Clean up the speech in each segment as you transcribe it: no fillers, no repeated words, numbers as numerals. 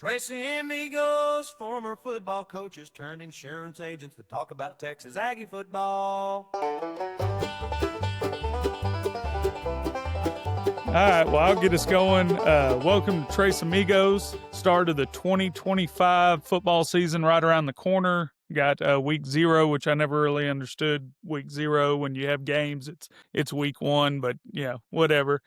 Tracy Amigos, former football coaches turned insurance agents to talk about Texas Aggie football. All right, well, I'll get us going. Welcome to Trace Amigos. Start of the 2025 football season right around the corner. Got week 0, which I never really understood. Week 0, when you have games, it's week 1, but yeah, whatever.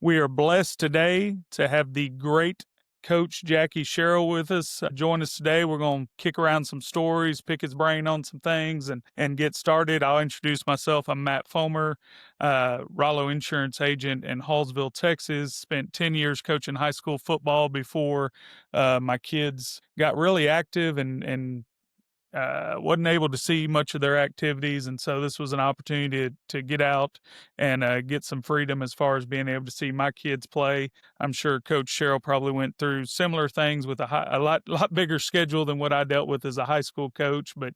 We are blessed today to have the great Coach Aggie Sherrill with us. Join us today. We're going to kick around some stories, pick his brain on some things, and get started. I'll introduce myself. I'm Matt Fomer, Rollo insurance agent in Hallsville, Texas. Spent 10 years coaching high school football before my kids got really active and wasn't able to see much of their activities, and so this was an opportunity to get out and get some freedom as far as being able to see my kids play. I'm sure Coach Sherrill probably went through similar things with a lot bigger schedule than what I dealt with as a high school coach, but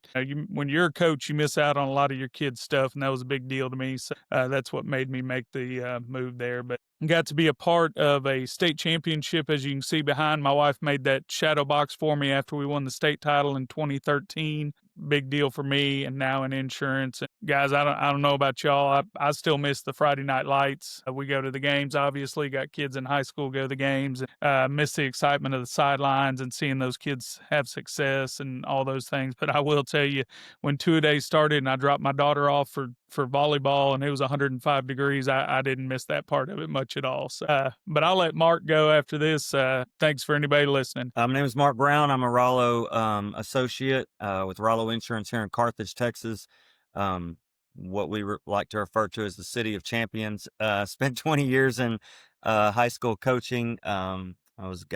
when you're a coach, you miss out on a lot of your kids' stuff, and that was a big deal to me, so that's what made me make the move there. But got to be a part of a state championship, as you can see behind. My wife made that shadow box for me after we won the state title in 2013. Big deal for me, and now in insurance. And guys, I don't know about y'all. I still miss the Friday night lights. We go to the games, obviously. Got kids in high school go to the games. Miss the excitement of the sidelines and seeing those kids have success and all those things. But I will tell you, when two-a-days started and I dropped my daughter off for volleyball and it was 105 degrees, I didn't miss that part of it much at all. So, but I'll let Mark go after this. Thanks for anybody listening. My name is Mark Brown. I'm a Rollo associate with Rollo Insurance here in Carthage, Texas. What we like to refer to as the City of Champions. Spent 20 years in high school coaching. I was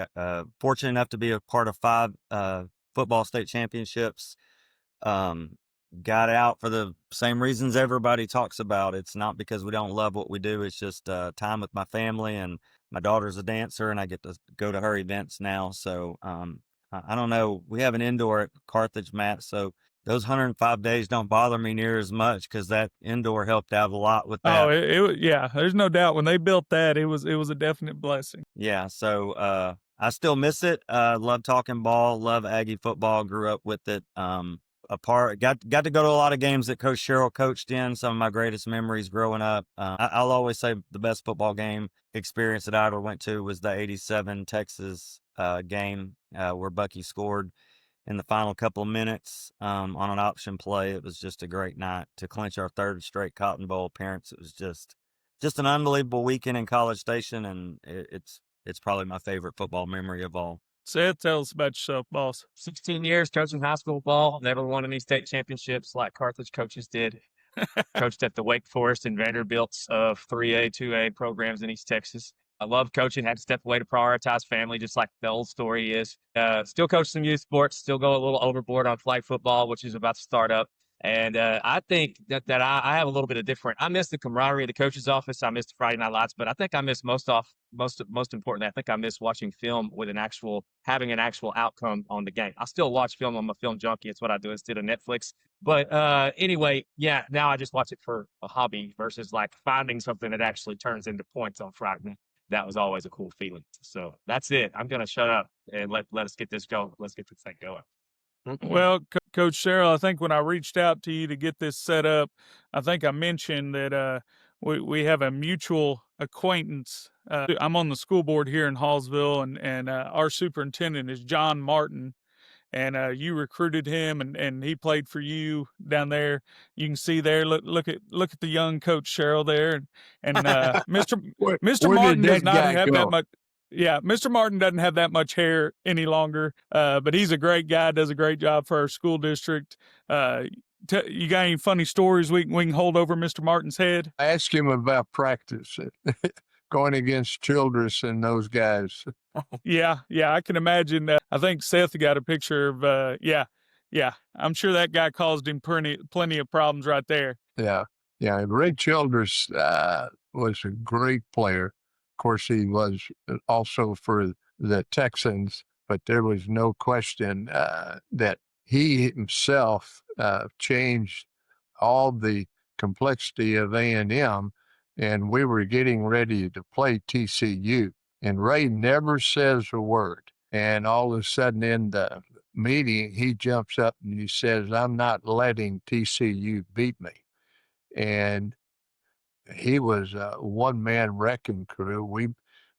fortunate enough to be a part of 5 football state championships. Got out for the same reasons everybody talks about. It's not because we don't love what we do. It's just time with my family, and my daughter's a dancer and I get to go to her events now. So I don't know. We have an indoor at Carthage, Matt, so those 105 days don't bother me near as much because that indoor helped out a lot with that. Oh, yeah, there's no doubt. When they built that, it was a definite blessing. Yeah, so I still miss it. Love talking ball, love Aggie football, grew up with it. Got to go to a lot of games that Coach Sherrill coached in. Some of my greatest memories growing up. I'll always say the best football game experience that I ever went to was the '87 Texas game where Bucky scored in the final couple of minutes on an option play. It was just a great night to clinch our 3rd straight Cotton Bowl appearance. It was just an unbelievable weekend in College Station, and it's probably my favorite football memory of all. Seth, tell us about yourself, boss. 16 years coaching high school ball. Never won any state championships like Carthage coaches did. Coached at the Wake Forest and Vanderbilt's of 3A, 2A programs in East Texas. I love coaching. Had to step away to prioritize family, just like the old story is. Still coach some youth sports. Still go a little overboard on flag football, which is about to start up. And I think that I have a little bit of different. I miss the camaraderie of the coach's office. I miss the Friday night lights, but I think I miss most importantly, I think I miss watching film with having an actual outcome on the game. I still watch film. I'm a film junkie. It's what I do instead of Netflix. But anyway, yeah, now I just watch it for a hobby versus like finding something that actually turns into points on Friday. That was always a cool feeling. So that's it. I'm going to shut up and let us get this going. Let's get this thing going. Well, Coach Sherrill, I think when I reached out to you to get this set up, I think I mentioned that we have a mutual acquaintance. I'm on the school board here in Hallsville, and our superintendent is John Martin, and you recruited him, and he played for you down there. You can see there. Look at the young Coach Sherrill there, and Mr. Martin does not have that much. Yeah, Mr. Martin doesn't have that much hair any longer, but he's a great guy, does a great job for our school district. You got any funny stories we can hold over Mr. Martin's head? I asked him about practice, going against Childress and those guys. Yeah, I can imagine. I think Seth got a picture of, yeah. I'm sure that guy caused him plenty of problems right there. Yeah. Ray Childress was a great player. Of course, he was also for the Texans, but there was no question that he himself changed all the complexity of A&M, and we were getting ready to play TCU. And Ray never says a word. And all of a sudden in the meeting, he jumps up and he says, "I'm not letting TCU beat me." And he was a one-man wrecking crew. We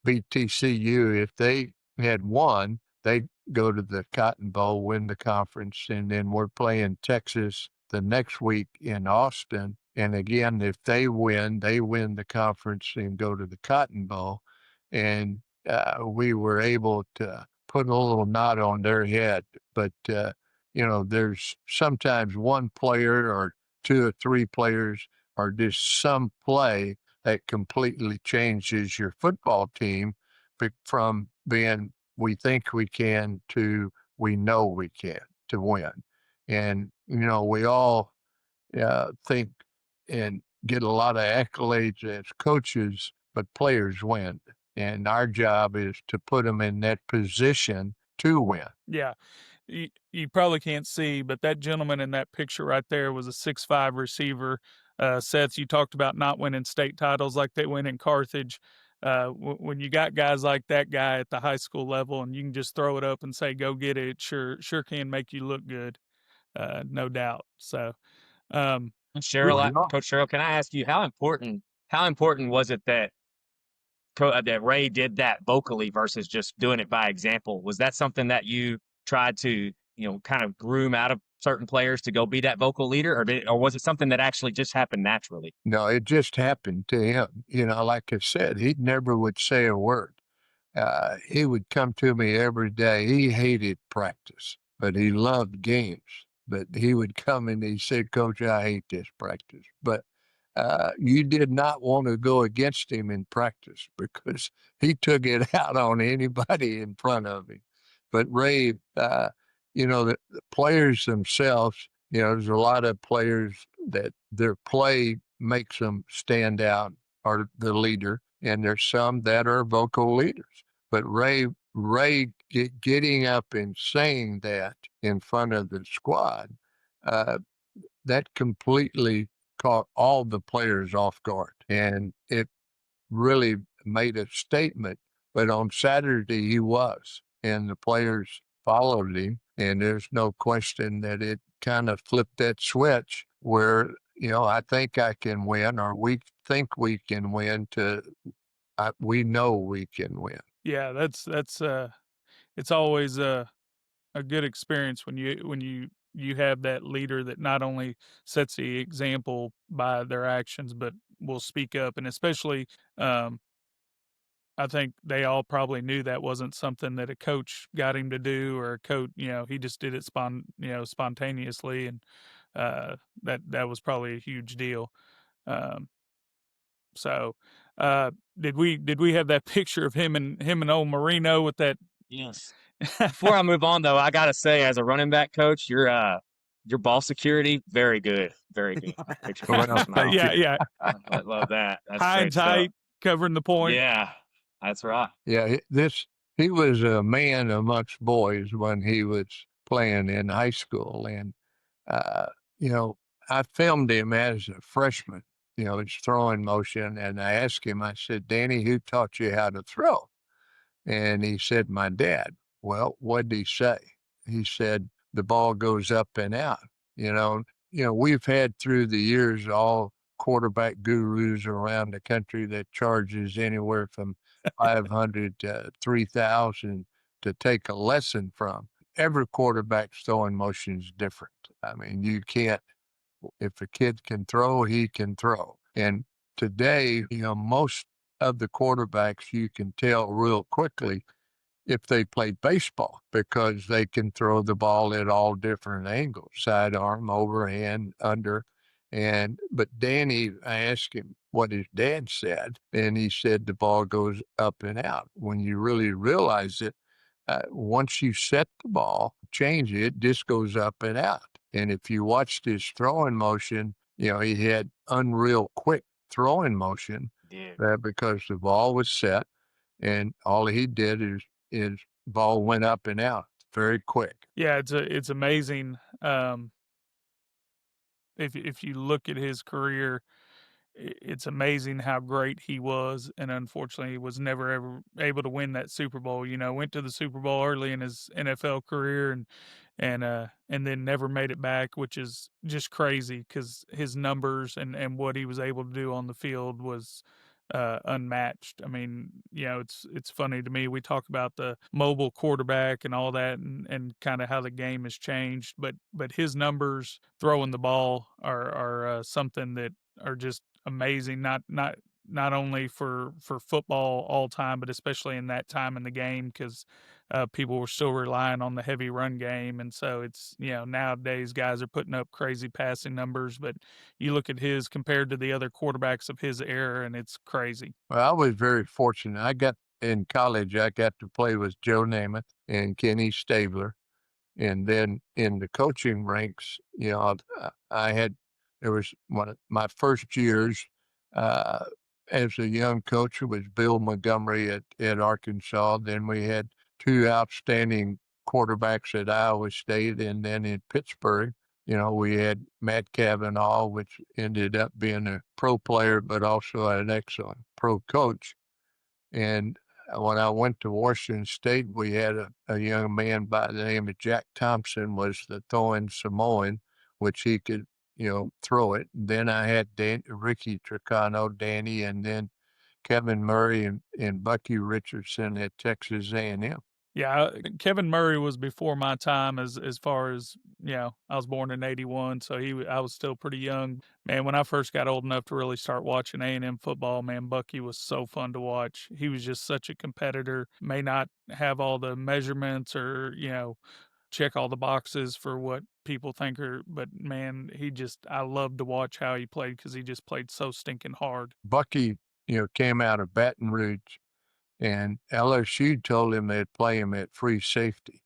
beat TCU. If they had won, they'd go to the Cotton Bowl, win the conference, and then we're playing Texas the next week in Austin. And again, if they win the conference and go to the Cotton Bowl. And we were able to put a little knot on their head. But, there's sometimes one player or two or three players or just some play that completely changes your football team from being we think we can to we know we can to win. And, we all think and get a lot of accolades as coaches, but players win. And our job is to put them in that position to win. Yeah. You probably can't see, but that gentleman in that picture right there was a 6'5" receiver. Seth, you talked about not winning state titles like they win in Carthage. When you got guys like that guy at the high school level and you can just throw it up and say, go get it, sure can make you look good. No doubt. So, Sherrill, Yeah. Coach Sherrill, can I ask you how important was it that that Ray did that vocally versus just doing it by example? Was that something that you tried to, kind of groom out of certain players to go be that vocal leader, or was it something that actually just happened naturally? No, it just happened to him. Like I said, he never would say a word. He would come to me every day. He hated practice, but he loved games. But he would come and he said, "Coach, I hate this practice." But you did not want to go against him in practice because he took it out on anybody in front of him. But Ray, the players themselves, there's a lot of players that their play makes them stand out or the leader, and there's some that are vocal leaders. But Ray getting up and saying that in front of the squad, that completely caught all the players off guard, and it really made a statement. But on Saturday, he was, and the players followed him, and there's no question that it kind of flipped that switch where, I think I can win, or we think we can win to we know we can win. yeah, that's it's always a good experience when you have that leader that not only sets the example by their actions but will speak up. And especially I think they all probably knew that wasn't something that a coach got him to do, or a coach, he just did it spontaneously. And that was probably a huge deal. um so did we have that picture of him and old Marino with that? Yes. Before I move on, though, I gotta say, as a running back coach, your ball security, very good, very good. Picture Well, thank Yeah, you. yeah. I love that. That's High great and stuff. tight, covering the point. Yeah, that's right. Yeah, he was a man amongst boys when he was playing in high school, and uh, you know, I filmed him as a freshman. His throwing motion, and I asked him. I said, "Danny, who taught you how to throw?" And he said, "My dad." Well, what did he say? He said, "The ball goes up and out." You know, we've had through the years all quarterback gurus around the country that charges anywhere from 500 to 3,000 to take a lesson from. Every quarterback's throwing motion is different. I mean, you can't, if a kid can throw, he can throw. And today, most of the quarterbacks you can tell real quickly if they played baseball because they can throw the ball at all different angles, sidearm, overhand, under. But Danny, I asked him what his dad said, and he said the ball goes up and out. When you really realize it, once you set the ball, change it, it just goes up and out. And if you watched his throwing motion, he had unreal quick throwing motion because the ball was set, and all he did is ball went up and out very quick. Yeah, it's amazing. If you look at his career, it's amazing how great he was, and unfortunately, he was never ever able to win that Super Bowl. Went to the Super Bowl early in his NFL career, and then never made it back, which is just crazy because his numbers and what he was able to do on the field was unmatched. I mean, it's funny to me. We talk about the mobile quarterback and all that, and kind of how the game has changed, but his numbers throwing the ball are something that are just amazing. Not only for football all time, but especially in that time in the game because people were still relying on the heavy run game, and so it's nowadays guys are putting up crazy passing numbers, but you look at his compared to the other quarterbacks of his era, and it's crazy. Well, I was very fortunate. In college, I got to play with Joe Namath and Kenny Stabler. And then in the coaching ranks, there was one of my first years uh, as a young coach was Bill Montgomery at Arkansas. Then we had two outstanding quarterbacks at Iowa State. And then in Pittsburgh, we had Matt Cavanaugh, which ended up being a pro player, but also an excellent pro coach. And when I went to Washington State, we had a young man by the name of Jack Thompson was the throwing Samoan, which he could, throw it. Then I had Ricky Tricano, Danny, and then Kevin Murray and Bucky Richardson at Texas A&M. Yeah, Kevin Murray was before my time as far as, I was born in 81, so I was still pretty young. Man, when I first got old enough to really start watching A&M football, man, Bucky was so fun to watch. He was just such a competitor. May not have all the measurements or, check all the boxes for what people think but man, I loved to watch how he played because he just played so stinking hard. Bucky, came out of Baton Rouge, and LSU told him they'd play him at free safety.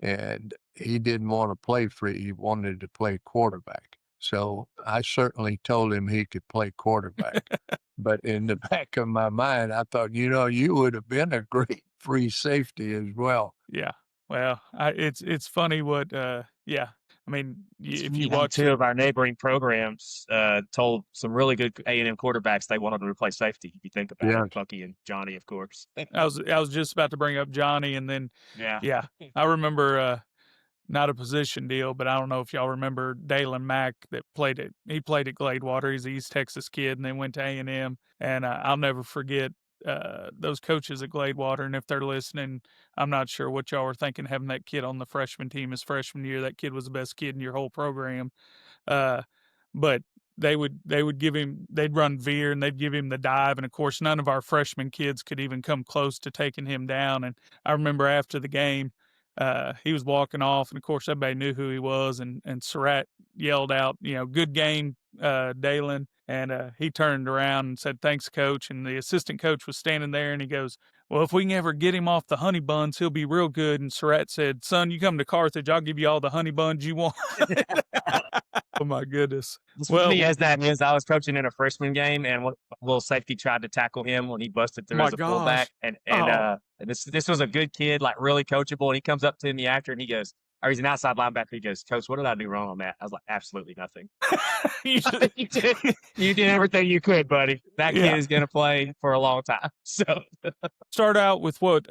And he didn't want to play free. He wanted to play quarterback. So I certainly told him he could play quarterback. But in the back of my mind, I thought, you would have been a great free safety as well. Yeah. Well, it's funny what yeah. I mean, if you How watch two of our neighboring programs told some really good A&M quarterbacks they wanted to replace safety. If you think about Yeah. it, Bucky and Johnny, of course. I was just about to bring up Johnny, and then Yeah. I remember not a position deal, but I don't know if y'all remember Dalen Mack that he played at Gladewater. He's an East Texas kid, and then went to A&M. And I'll never forget those coaches at Gladewater. And if they're listening, I'm not sure what y'all were thinking having that kid on the freshman team his freshman year. That kid was the best kid in your whole program. But they'd run veer and they'd give him the dive. And of course, none of our freshman kids could even come close to taking him down. And I remember after the game, he was walking off, and of course everybody knew who he was, and Surratt yelled out, good game, Dalen. And he turned around and said, thanks, coach. And the assistant coach was standing there, and he goes, well, if we can ever get him off the honey buns, he'll be real good. And Surratt said, son, you come to Carthage, I'll give you all the honey buns you want. Oh my goodness. As funny as that is, I was coaching in a freshman game, and one little safety tried to tackle him when he busted through My as a fullback. gosh. And this was a good kid, like really coachable. And he comes up to me after, and he goes, or he's an outside linebacker. He goes, Coach, what did I do wrong on that? I was like, absolutely nothing. you did everything you could, buddy. That kid is going to play for a long time. So start out with what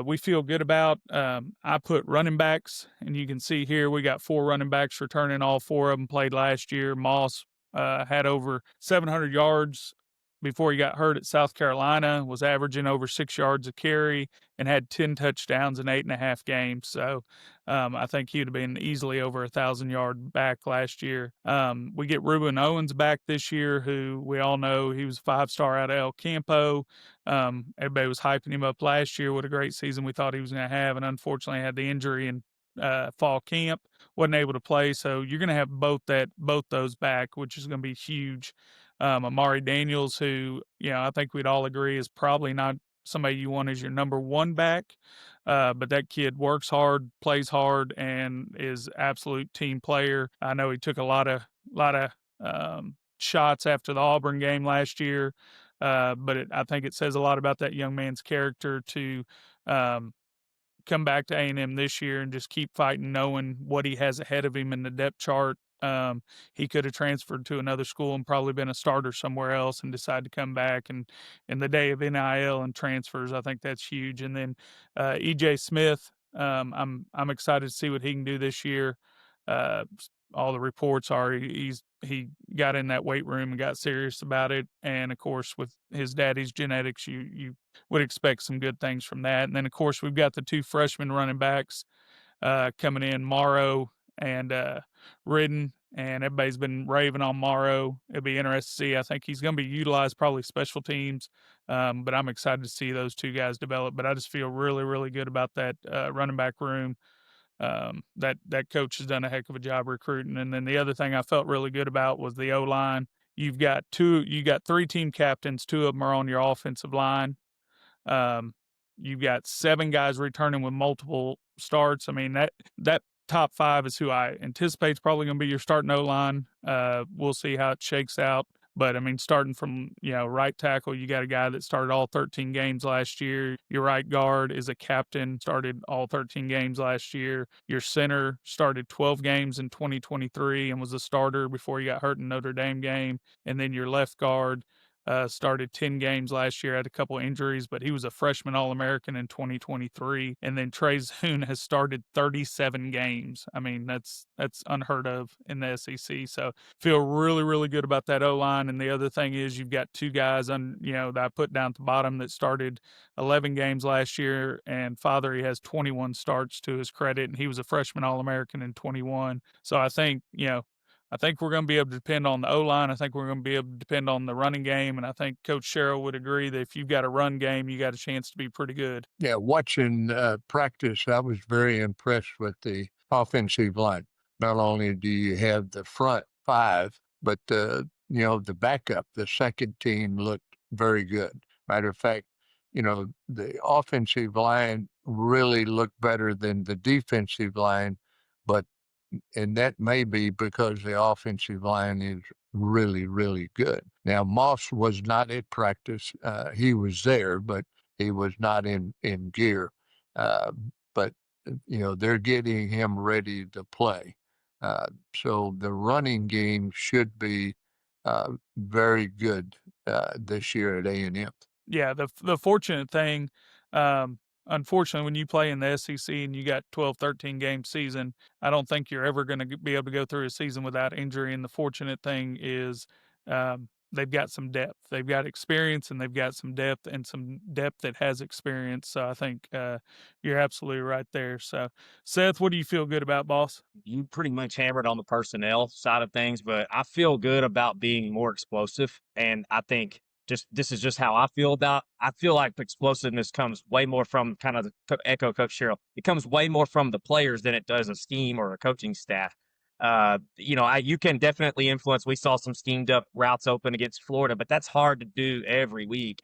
we feel good about. I put running backs, and you can see here we got 4 running backs returning. All 4 of them played last year. Moss had over 700 yards before he got hurt at South Carolina, was averaging over 6 yards a carry, and had 10 touchdowns in 8.5 games. So I think he would have been easily over 1,000-yard back last year. We get Ruben Owens back this year, who we all know he was a 5-star out of El Campo. Everybody was hyping him up last year. What a great season we thought he was going to have, and unfortunately had the injury in fall camp, wasn't able to play. So you're going to have both those back, which is going to be huge. Amari Daniels, who, I think we'd all agree is probably not somebody you want as your number 1 back. But that kid works hard, plays hard, and is absolute team player. I know he took a lot of shots after the Auburn game last year. But I think it says a lot about that young man's character to come back to A&M this year and just keep fighting, knowing what he has ahead of him in the depth chart. He could have transferred to another school and probably been a starter somewhere else and decided to come back. And in the day of NIL and transfers, I think that's huge. And then EJ Smith, I'm excited to see what he can do this year. All the reports are he got in that weight room and got serious about it. And of course, with his daddy's genetics, you would expect some good things from that. And then of course, we've got the 2 freshman running backs coming in, Morrow and Ridden, and everybody's been raving on Morrow. It'll be interesting to see. I think he's going to be utilized probably special teams, but I'm excited to see those 2 guys develop. But I just feel really, really good about that running back room. That coach has done a heck of a job recruiting. And then the other thing I felt really good about was the O-line. You got 3 team captains. 2 of them are on your offensive line. You've got 7 guys returning with multiple starts. I mean, that top 5 is who I anticipate is probably going to be your starting O-line. We'll see how it shakes out. But I mean, starting from, right tackle, you got a guy that started all 13 games last year. Your right guard is a captain, started all 13 games last year. Your center started 12 games in 2023 and was a starter before he got hurt in Notre Dame game. And then your left guard started 10 games last year, had a couple injuries, but he was a freshman All-American in 2023. And then Trey Zune has started 37 games. I mean, that's unheard of in the SEC. So feel really, really good about that O-line. And the other thing is you've got 2 guys that I put down at the bottom that started 11 games last year, and Father, he has 21 starts to his credit, and he was a freshman All-American in 21. So I think we're going to be able to depend on the O-line. I think we're going to be able to depend on the running game. And I think Coach Sherrill would agree that if you've got a run game, you got a chance to be pretty good. Yeah, watching practice, I was very impressed with the offensive line. Not only do you have the front 5, but the backup, the second team looked very good. Matter of fact, the offensive line really looked better than the defensive line, and that may be because the offensive line is really, really good. Now, Moss was not at practice. He was there, but he was not in gear. But they're getting him ready to play. So the running game should be very good this year at A&M. Yeah, the fortunate thing, unfortunately, when you play in the SEC and you got 12, 13 game season, I don't think you're ever going to be able to go through a season without injury. And the fortunate thing is they've got some depth. They've got experience, and they've got some depth, and some depth that has experience. So I think you're absolutely right there. So, Seth, what do you feel good about, boss? You pretty much hammered on the personnel side of things, but I feel good about being more explosive. And I think this is just how I feel about. I feel like explosiveness comes way more from kind of the echo Coach Sherrill. It comes way more from the players than it does a scheme or a coaching staff. You can definitely influence. We saw some schemed up routes open against Florida, but that's hard to do every week,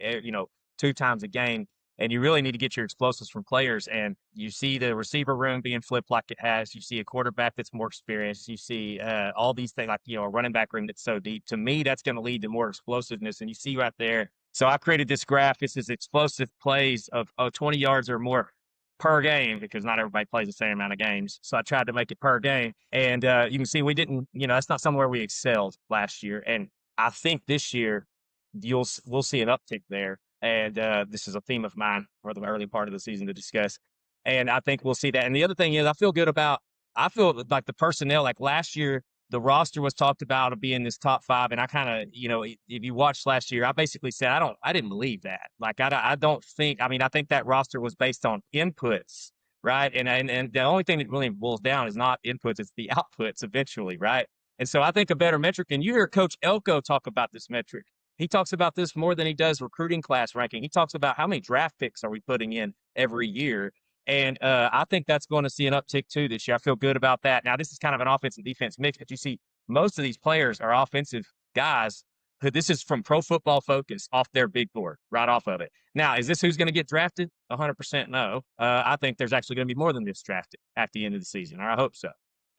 2 times a game. And you really need to get your explosives from players. And you see the receiver room being flipped like it has. You see a quarterback that's more experienced. You see all these things like, a running back room that's so deep. To me, that's going to lead to more explosiveness. And you see right there. So I created this graph. This is explosive plays of 20 yards or more per game, because not everybody plays the same amount of games. So I tried to make it per game. And you can see we didn't, that's not somewhere we excelled last year. And I think this year we'll see an uptick there. And this is a theme of mine for the early part of the season to discuss. And I think we'll see that. And the other thing is I feel like the personnel, like last year, the roster was talked about being this top 5. And I kind of, if you watched last year, I basically said, I didn't believe that. Like, I think that roster was based on inputs, right? And the only thing that really boils down is not inputs, it's the outputs eventually, right? And so I think a better metric, and you hear Coach Elko talk about this metric. He talks about this more than he does recruiting class ranking. He talks about how many draft picks are we putting in every year. And I think that's going to see an uptick too this year. I feel good about that. Now, this is kind of an offense and defense mix, but you see most of these players are offensive guys. This is from Pro Football Focus off their big board, right off of it. Now, is this who's going to get drafted? 100% no. I think there's actually going to be more than this drafted at the end of the season, or I hope so.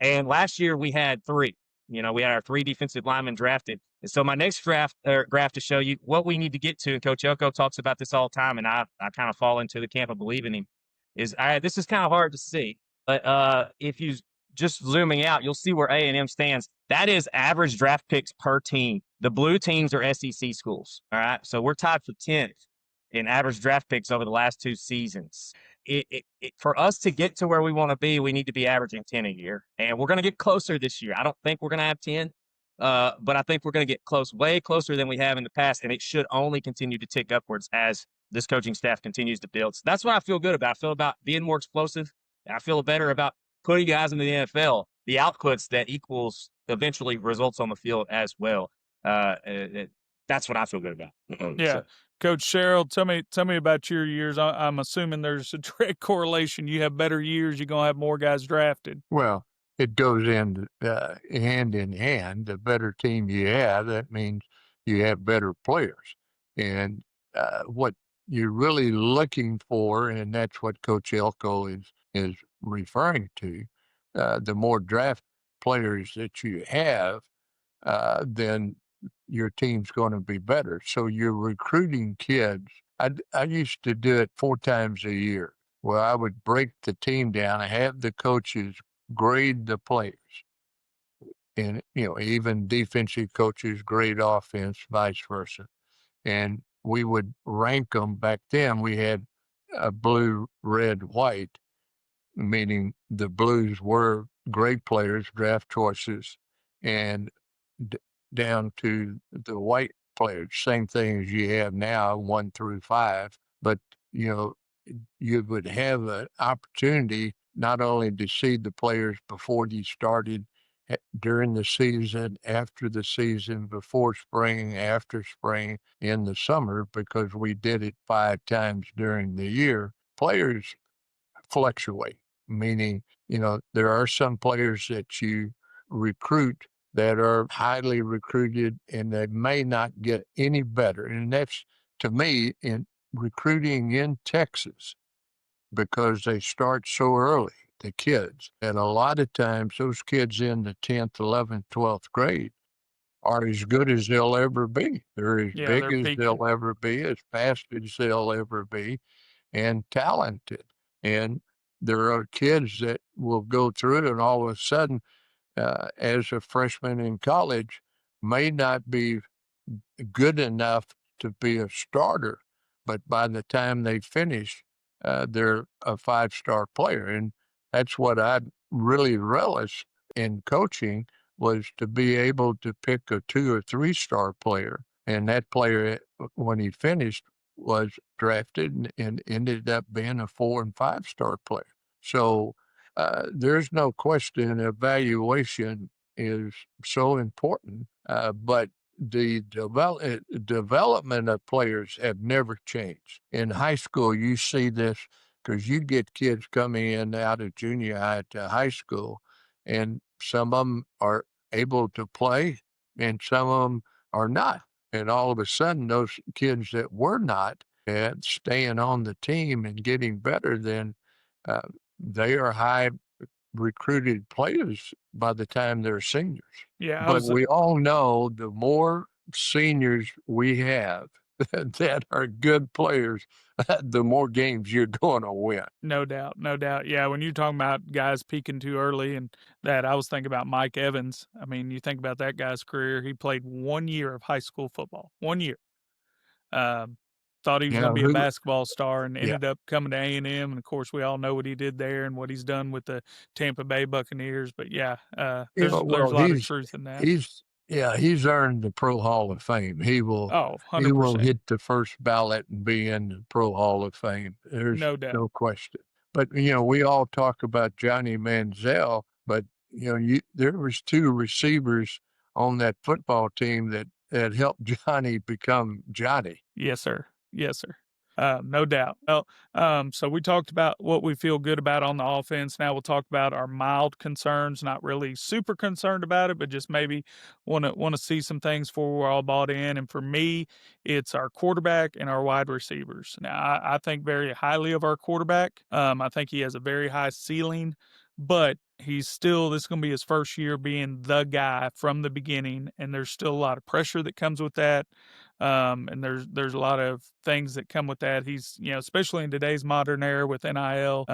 And last year we had 3. We had our 3 defensive linemen drafted. And so my next graph to show you what we need to get to, and Coach Elko talks about this all the time, and I kind of fall into the camp of believing him, is this is kind of hard to see. But if you just zooming out, you'll see where A&M stands. That is average draft picks per team. The blue teams are SEC schools. All right. So we're tied for 10th in average draft picks over the last 2 seasons. For us to get to where we want to be, we need to be averaging 10 a year. And we're going to get closer this year. I don't think we're going to have 10, but I think we're going to get close, way closer than we have in the past. And it should only continue to tick upwards as this coaching staff continues to build. So that's what I feel good about. I feel about being more explosive. And I feel better about putting guys in the NFL, the outputs that equals eventually results on the field as well. That's what I feel good about. Yeah. So, Coach Sherrill, tell me about your years. I'm assuming there's a direct correlation. You have better years, you're gonna have more guys drafted. Well, it goes in hand in hand. The better team you have, that means you have better players. And what you're really looking for, and that's what Coach Elko is referring to, the more draft players that you have, then your team's going to be better. So you're recruiting kids. I used to do it 4 times a year, where I would break the team down and have the coaches grade the players. And, even defensive coaches grade offense, vice versa. And we would rank them. Back then we had a blue, red, white, meaning the blues were great players, draft choices, and down to the white players. Same thing as you have now, 1 through 5. But, you would have an opportunity not only to see the players before you started, during the season, after the season, before spring, after spring, in the summer, because we did it 5 times during the year. Players fluctuate, meaning, there are some players that you recruit that are highly recruited and they may not get any better. And that's, to me, in recruiting in Texas, because they start so early, the kids. And a lot of times those kids in the 10th, 11th, 12th grade are as good as they'll ever be. They're as Yeah, big they're as peaking. they'll ever be, as fast as they'll ever be, and talented. And there are kids that will go through it and all of a sudden, as a freshman in college, may not be good enough to be a starter, but by the time they finish, they're a 5-star player. And that's what I really relished in coaching, was to be able to pick a 2 or 3-star player. And that player, when he finished, was drafted and ended up being a 4 and 5-star player. So there's no question evaluation is so important, but the development of players have never changed. In high school, you see this because you get kids coming in out of junior high to high school, and some of them are able to play and some of them are not. And all of a sudden, those kids that were not and staying on the team and getting better, then uh, they are high recruited players by the time they're seniors. Yeah, But we all know the more seniors we have that are good players, the more games you're going to win. no doubt, no doubt. Yeah, when you're talking about guys peaking too early and that, I was thinking about Mike Evans. I mean, you think about that guy's career. He played 1 year of high school football, 1 year. Thought he was going to be a basketball star and ended up coming to A&M. And of course, we all know what he did there and what he's done with the Tampa Bay Buccaneers. But yeah, there's a lot of truth in that. He's earned the Pro Hall of Fame. He will 100%. hit the first ballot and be in the Pro Hall of Fame. There's No doubt. no question. But we all talk about Johnny Manziel, but there was 2 receivers on that football team that helped Johnny become Johnny. Yes, sir. Yes, sir. No doubt. Well, so we talked about what we feel good about on the offense. Now we'll talk about our mild concerns. Not really super concerned about it, but just maybe want to see some things before we're all bought in. And for me, it's our quarterback and our wide receivers. Now I think very highly of our quarterback. I think he has a very high ceiling, but this is going to be his first year being the guy from the beginning, and there's still a lot of pressure that comes with that. And there's a lot of things that come with that. He's, especially in today's modern era with NIL,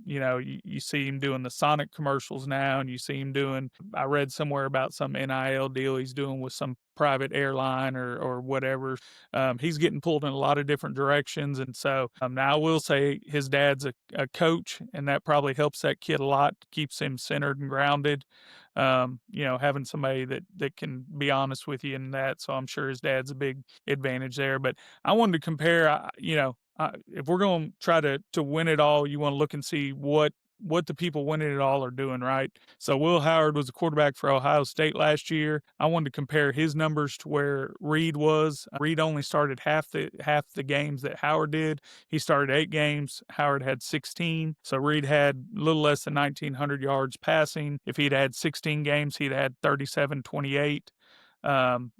you see him doing the Sonic commercials now, and you see him doing, I read somewhere about some NIL deal he's doing with some private airline or whatever. He's getting pulled in a lot of different directions. And so now I will say his dad's a coach, and that probably helps that kid a lot, keeps him centered and grounded. Having somebody that can be honest with you in that. So I'm sure his dad's a big advantage there. But I wanted to compare, if we're going to try to win it all, you want to look and see what the people winning it all are doing, right? So Will Howard was a quarterback for Ohio State last year. I wanted to compare his numbers to where Reed was. Reed only started half the games that Howard did. He started 8 games. Howard had 16. So Reed had a little less than 1,900 yards passing. If he'd had 16 games, he'd had 37-28.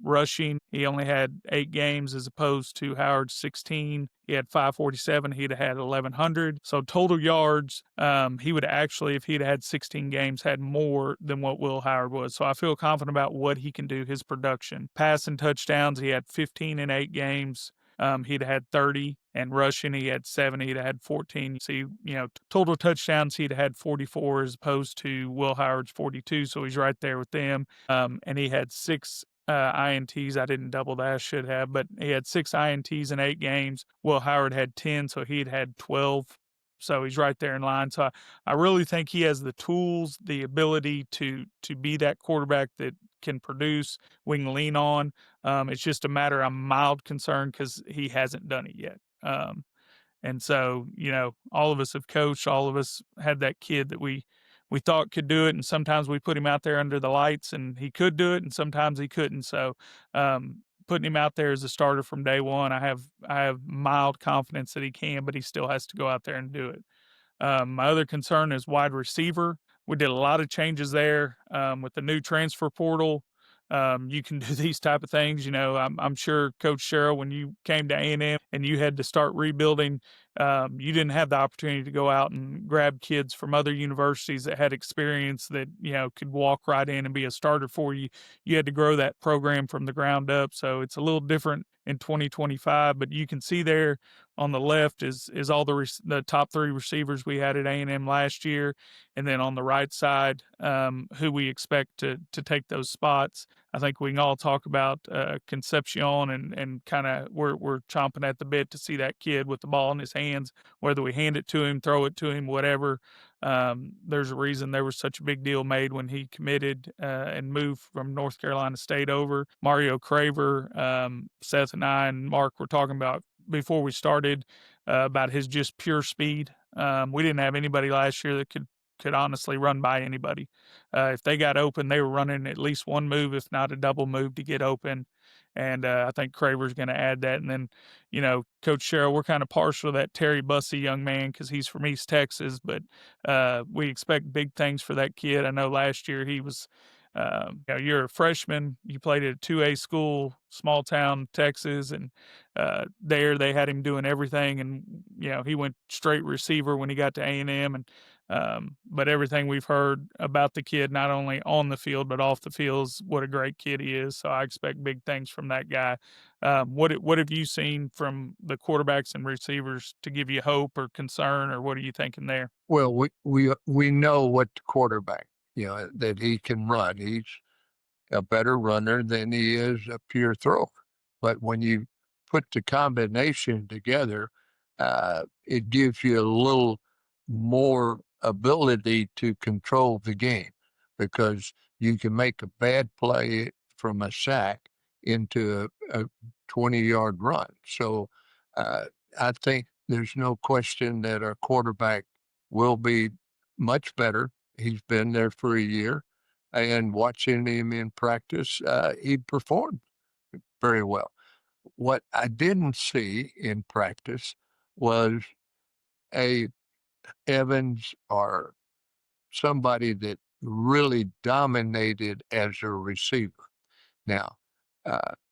Rushing, he only had 8 games as opposed to Howard's 16. He had 547. He'd have had 1,100. So total yards, he would actually, if he'd had 16 games, had more than what Will Howard was. So I feel confident about what he can do, his production. Passing touchdowns, he had 15 in 8 games. He'd had 30, and rushing, he had 70, he'd had 14. See, total touchdowns, he'd had 44 as opposed to Will Howard's 42. So he's right there with them. And he had 6 INTs. I didn't double that, I should have, but he had 6 INTs in 8 games. Will Howard had 10, so he'd had 12. So he's right there in line. So I really think he has the tools, the ability to be that quarterback that can produce, we can lean on. It's just a matter of mild concern because he hasn't done it yet. And so, all of us have coached, all of us had that kid that we thought could do it. And sometimes we put him out there under the lights and he could do it, and sometimes he couldn't. So, putting him out there as a starter from day one, I have mild confidence that he can, but he still has to go out there and do it. My other concern is wide receiver. We did a lot of changes there with the new transfer portal. You can do these type of things. I'm sure Coach Sherrill, when you came to A&M and you had to start rebuilding, you didn't have the opportunity to go out and grab kids from other universities that had experience that, could walk right in and be a starter for you. You had to grow that program from the ground up. So it's a little different in 2025, but you can see there on the left is all the top 3 receivers we had at A&M last year. And then on the right side, who we expect to take those spots. I think we can all talk about Concepcion and kind of we're chomping at the bit to see that kid with the ball in his hands, whether we hand it to him, throw it to him, whatever. There's a reason there was such a big deal made when he committed and moved from North Carolina State over. Mario Craver, Seth and I and Mark were talking about before we started about his just pure speed. We didn't have anybody last year that could honestly run by anybody. If they got open, they were running at least one move, if not a double move, to get open. And I think Craver's going to add that. And then, Coach Sherrill, we're kind of partial to that Terry Bussey young man because he's from East Texas, but we expect big things for that kid. I know last year he was, you're a freshman, you played at a 2A school, small town, Texas, and there they had him doing everything. And, he went straight receiver when he got to A&M. And but everything we've heard about the kid, not only on the field but off the field, is what a great kid he is. So I expect big things from that guy. What have you seen from the quarterbacks and receivers to give you hope or concern, or what are you thinking there? Well, we know what the quarterback, that he can run. He's a better runner than he is a pure thrower. But when you put the combination together, it gives you a little more ability to control the game because you can make a bad play from a sack into a 20-yard run. So I think there's no question that our quarterback will be much better. He's been there for a year, and watching him in practice, he performed very well. What I didn't see in practice was a Evans or somebody that really dominated as a receiver. Now,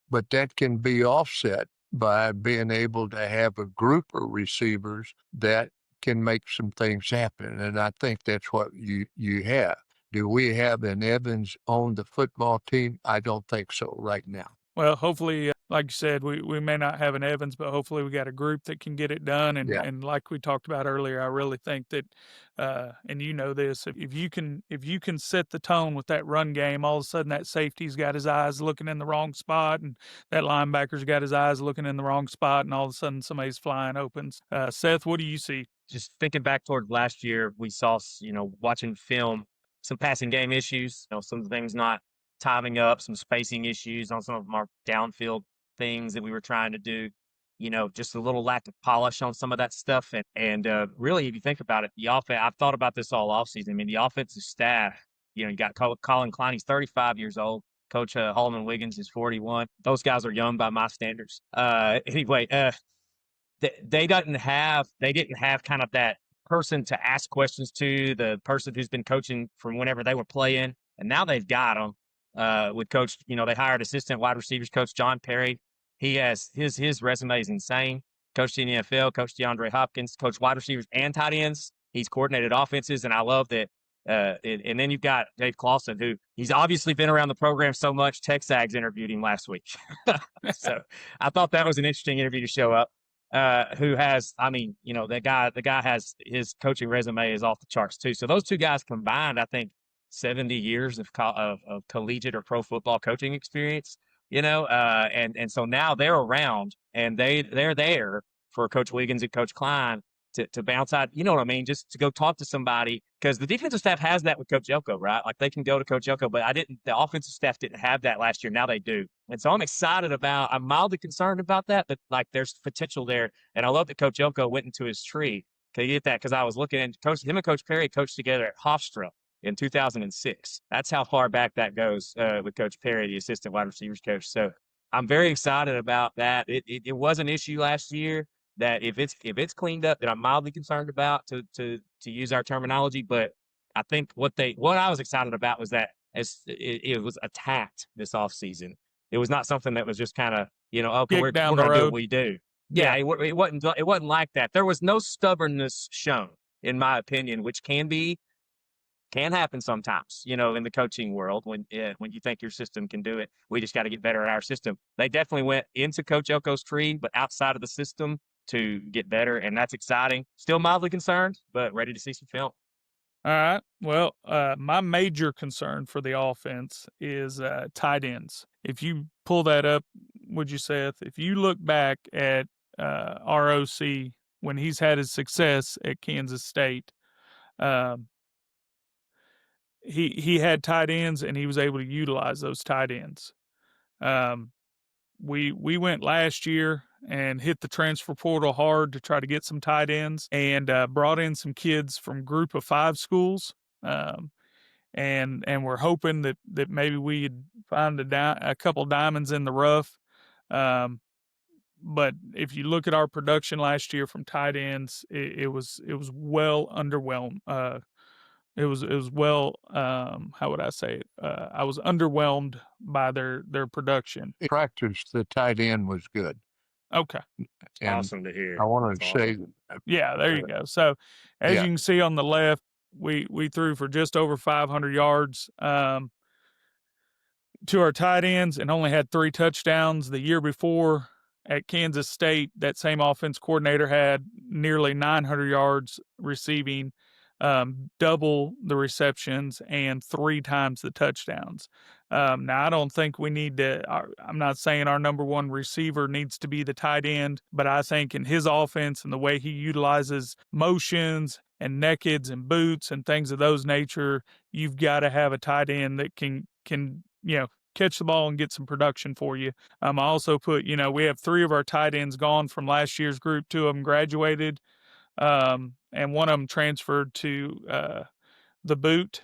but that can be offset by being able to have a group of receivers that can make some things happen. And I think that's what you have. Do we have an Evans on the football team? I don't think so right now. Well, hopefully, like you said, we may not have an Evans, but hopefully we got a group that can get it done. And, Yeah. and like we talked about earlier, I really think that, and you know this, if you can set the tone with that run game, all of a sudden that safety's got his eyes looking in the wrong spot, and that linebacker's got his eyes looking in the wrong spot, and all of a sudden somebody's flying open. Seth, what do you see? Just thinking back toward last year, we saw, watching film, some passing game issues, some things not timing up, some spacing issues on some of our downfield things that we were trying to do, just a little lack of polish on some of that stuff. And really, if you think about it, the offense, I've thought about this all offseason. I mean, the offensive staff, you got Colin Klein, he's 35 years old. Coach Holloman Wiggins is 41. Those guys are young by my standards. Anyway, they didn't have kind of that person to ask questions to, the person who's been coaching from whenever they were playing, and now they've got them with Coach. They hired assistant wide receivers coach John Perry. He has his resume is insane. Coached in the NFL, coached DeAndre Hopkins, coached wide receivers and tight ends. He's coordinated offenses, and I love that. And then you've got Dave Clawson, who he's obviously been around the program so much. Texags interviewed him last week, so I thought that was an interesting interview to show up. Who has, the guy has, his coaching resume is off the charts too. So those two guys combined, I think 70 years of collegiate or pro football coaching experience, and so now they're around and they're there for Coach Wiggins and Coach Klein to bounce out, just to go talk to somebody, because the defensive staff has that with Coach Elko, right? Like they can go to Coach Elko, but the offensive staff didn't have that last year. Now they do. And so I'm mildly concerned about that, but like there's potential there. And I love that Coach Elko went into his tree. Can you get that? Because I was looking at him and Coach Perry coached together at Hofstra in 2006. That's how far back that goes with Coach Perry, the assistant wide receivers coach. So I'm very excited about that. It was an issue last year that if it's cleaned up, that I'm mildly concerned about, to use our terminology. But I think what I was excited about was that it was attacked this offseason. It was not something that was just kind of, okay, we're going to do what we do. Yeah, it wasn't like that. There was no stubbornness shown, in my opinion, which can happen sometimes, in the coaching world when you think your system can do it. We just got to get better at our system. They definitely went into Coach Elko's tree, but outside of the system to get better, and that's exciting. Still mildly concerned, but ready to see some film. All right. Well, my major concern for the offense is tight ends. If you pull that up, would you, Seth? If you look back at ROC when he's had his success at Kansas State, he had tight ends and he was able to utilize those tight ends. We went last year and hit the transfer portal hard to try to get some tight ends, and brought in some kids from Group of 5 schools. And we're hoping that maybe we'd find a couple diamonds in the rough. But if you look at our production last year from tight ends, it was well underwhelmed. It was well, how would I say it? I was underwhelmed by their production. In practice, the tight end was good. Okay. And Awesome to hear. I want to say, Yeah, there you go. So as you can see on the left, we threw for just over 500 yards to our tight ends and only had 3 touchdowns. The year before at Kansas State, that same offense coordinator had nearly 900 yards receiving, double the receptions and 3 times the touchdowns. Now, I don't think we need to, I'm not saying our number one receiver needs to be the tight end, but I think in his offense and the way he utilizes motions and nakeds and boots and things of those nature, you've got to have a tight end that can catch the ball and get some production for you. I also put, we have 3 of our tight ends gone from last year's group. 2 of them graduated. And one of them transferred to the boot,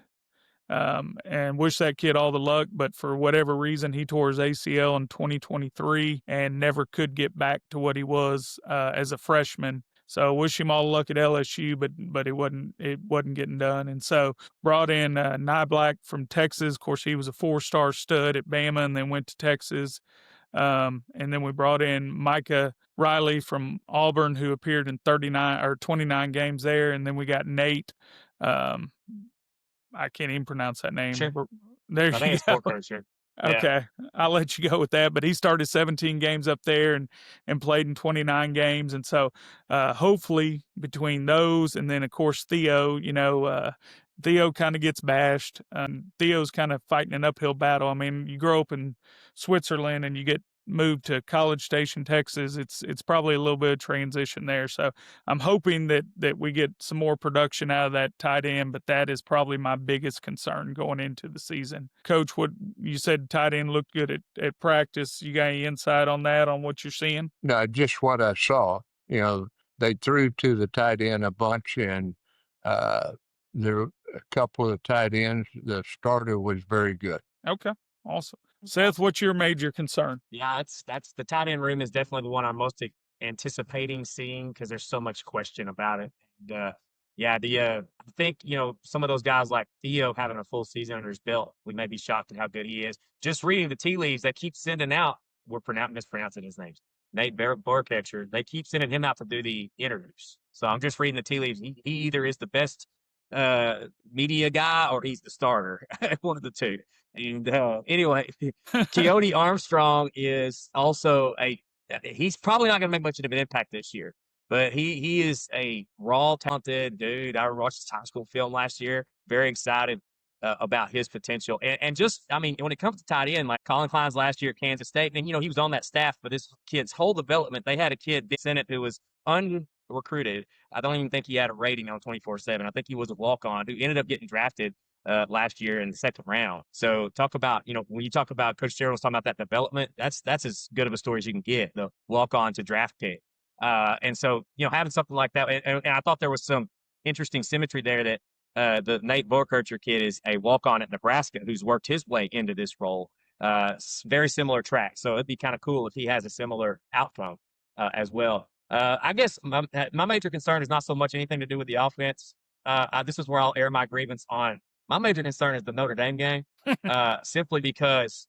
and wish that kid all the luck. But for whatever reason, he tore his ACL in 2023 and never could get back to what he was as a freshman. So wish him all the luck at LSU, but it wasn't getting done. And so brought in Nye Black from Texas. Of course, he was a 4-star stud at Bama and then went to Texas. And then we brought in Micah Riley from Auburn, who appeared in 39 or 29 games there. And then we got Nate. I can't even pronounce that name. Sure. There I think you it's go. Fort Coacher. Yeah. Okay, I'll let you go with that. But he started 17 games up there and played in 29 games, and so hopefully between those and then of course Theo, Theo kind of gets bashed. Theo's kind of fighting an uphill battle. I mean, you grow up in Switzerland and you get moved to College Station, Texas. It's probably a little bit of transition there. So I'm hoping that we get some more production out of that tight end, but that is probably my biggest concern going into the season. Coach, what you said, tight end looked good at practice. You got any insight on that, on what you're seeing? No, just what I saw. They threw to the tight end a bunch, and there were a couple of tight ends. The starter was very good. Okay, awesome. Seth, what's your major concern? Yeah, that's the tight end room is definitely the one I'm most anticipating seeing because there's so much question about it. And, I think some of those guys like Theo having a full season under his belt, we may be shocked at how good he is. Just reading the tea leaves, they keep sending out. We're mispronouncing his names. Nate Borketcher. They keep sending him out to do the interviews. So I'm just reading the tea leaves. He either is the best media guy or he's the starter. One of the two. And anyway, Keone Armstrong is also he's probably not going to make much of an impact this year, but he is a raw, talented dude. I watched his high school film last year. Very excited about his potential. And just, I mean, when it comes to tight end, like Colin Klein's last year at Kansas State, and, he was on that staff for this kid's whole development. They had a kid, Senate, who was unrecruited. I don't even think he had a rating on 24/7. I think he was a walk-on who ended up getting drafted last year in the second round. So talk about, when you talk about Coach Sherrill was talking about that development, that's as good of a story as you can get, the walk on to draft pick. And so, having something like that, and I thought there was some interesting symmetry there that the Nate Borkircher kid is a walk on at Nebraska who's worked his way into this role. Very similar track. So it'd be kind of cool if he has a similar outcome as well. I guess my major concern is not so much anything to do with the offense. This is where I'll air my grievance on. My major concern is the Notre Dame game, simply because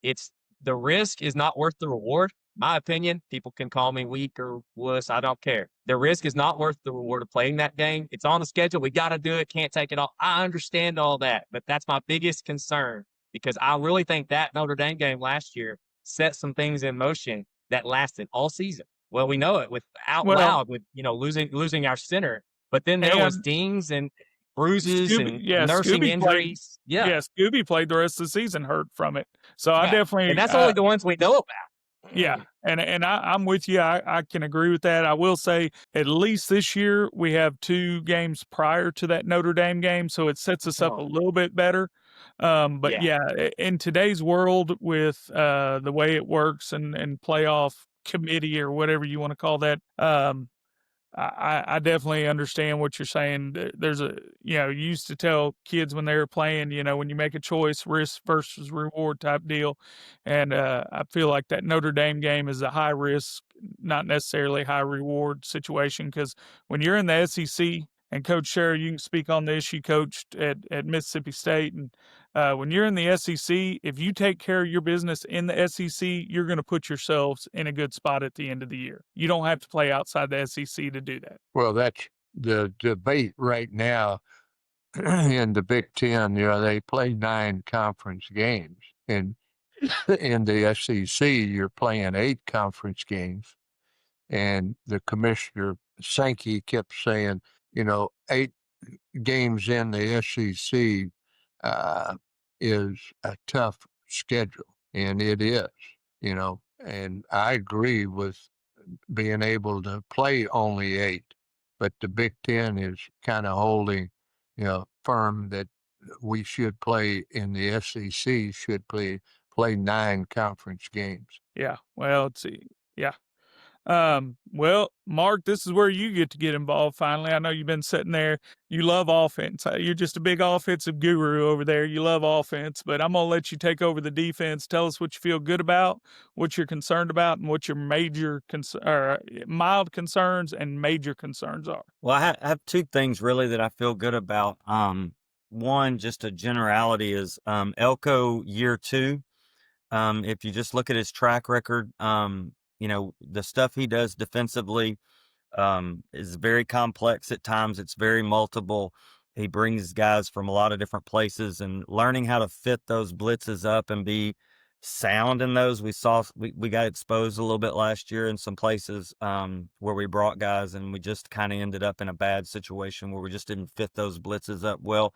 the risk is not worth the reward. My opinion, people can call me weak or wuss. I don't care. The risk is not worth the reward of playing that game. It's on the schedule. We got to do it. Can't take it off. I understand all that, but that's my biggest concern because I really think that Notre Dame game last year set some things in motion that lasted all season. Well, we know it loud with losing our center, but then there was dings and bruises and nursing injuries. Scooby played the rest of the season hurt from it. So I definitely, and that's only the ones we know about. Yeah, and I'm with you. I can agree with that. I will say at least this year we have 2 games prior to that Notre Dame game, so it sets us up a little bit better. But in today's world with the way it works and playoff committee or whatever you want to call that, I definitely understand what you're saying. There's you used to tell kids when they were playing, when you make a choice, risk versus reward type deal. And I feel like that Notre Dame game is a high risk, not necessarily high reward situation. Because when you're in the SEC, and Coach Sherrill, you can speak on this. You coached at Mississippi State. And when you're in the SEC, if you take care of your business in the SEC, you're going to put yourselves in a good spot at the end of the year. You don't have to play outside the SEC to do that. Well, that's the debate right now in the Big Ten. They play 9 conference games. And in the SEC, you're playing 8 conference games. And the commissioner, Sankey, kept saying, 8 games in the SEC is a tough schedule, and it is, and I agree with being able to play only 8, but the Big Ten is kind of holding, firm that we should play in the SEC should play 9 conference games. Yeah, well, well, Mark, this is where you get to get involved finally. I know you've been sitting there. You love offense. You're just a big offensive guru over there. You love offense, but I'm going to let you take over the defense. Tell us what you feel good about, what you're concerned about, and what your mild concerns and major concerns are. Well, I have 2 things really that I feel good about. One, just a generality is Elko year 2. If you just look at his track record, the stuff he does defensively is very complex at times. It's very multiple. He brings guys from a lot of different places, and learning how to fit those blitzes up and be sound in those. We got exposed a little bit last year in some places where we brought guys and we just kind of ended up in a bad situation where we just didn't fit those blitzes up well.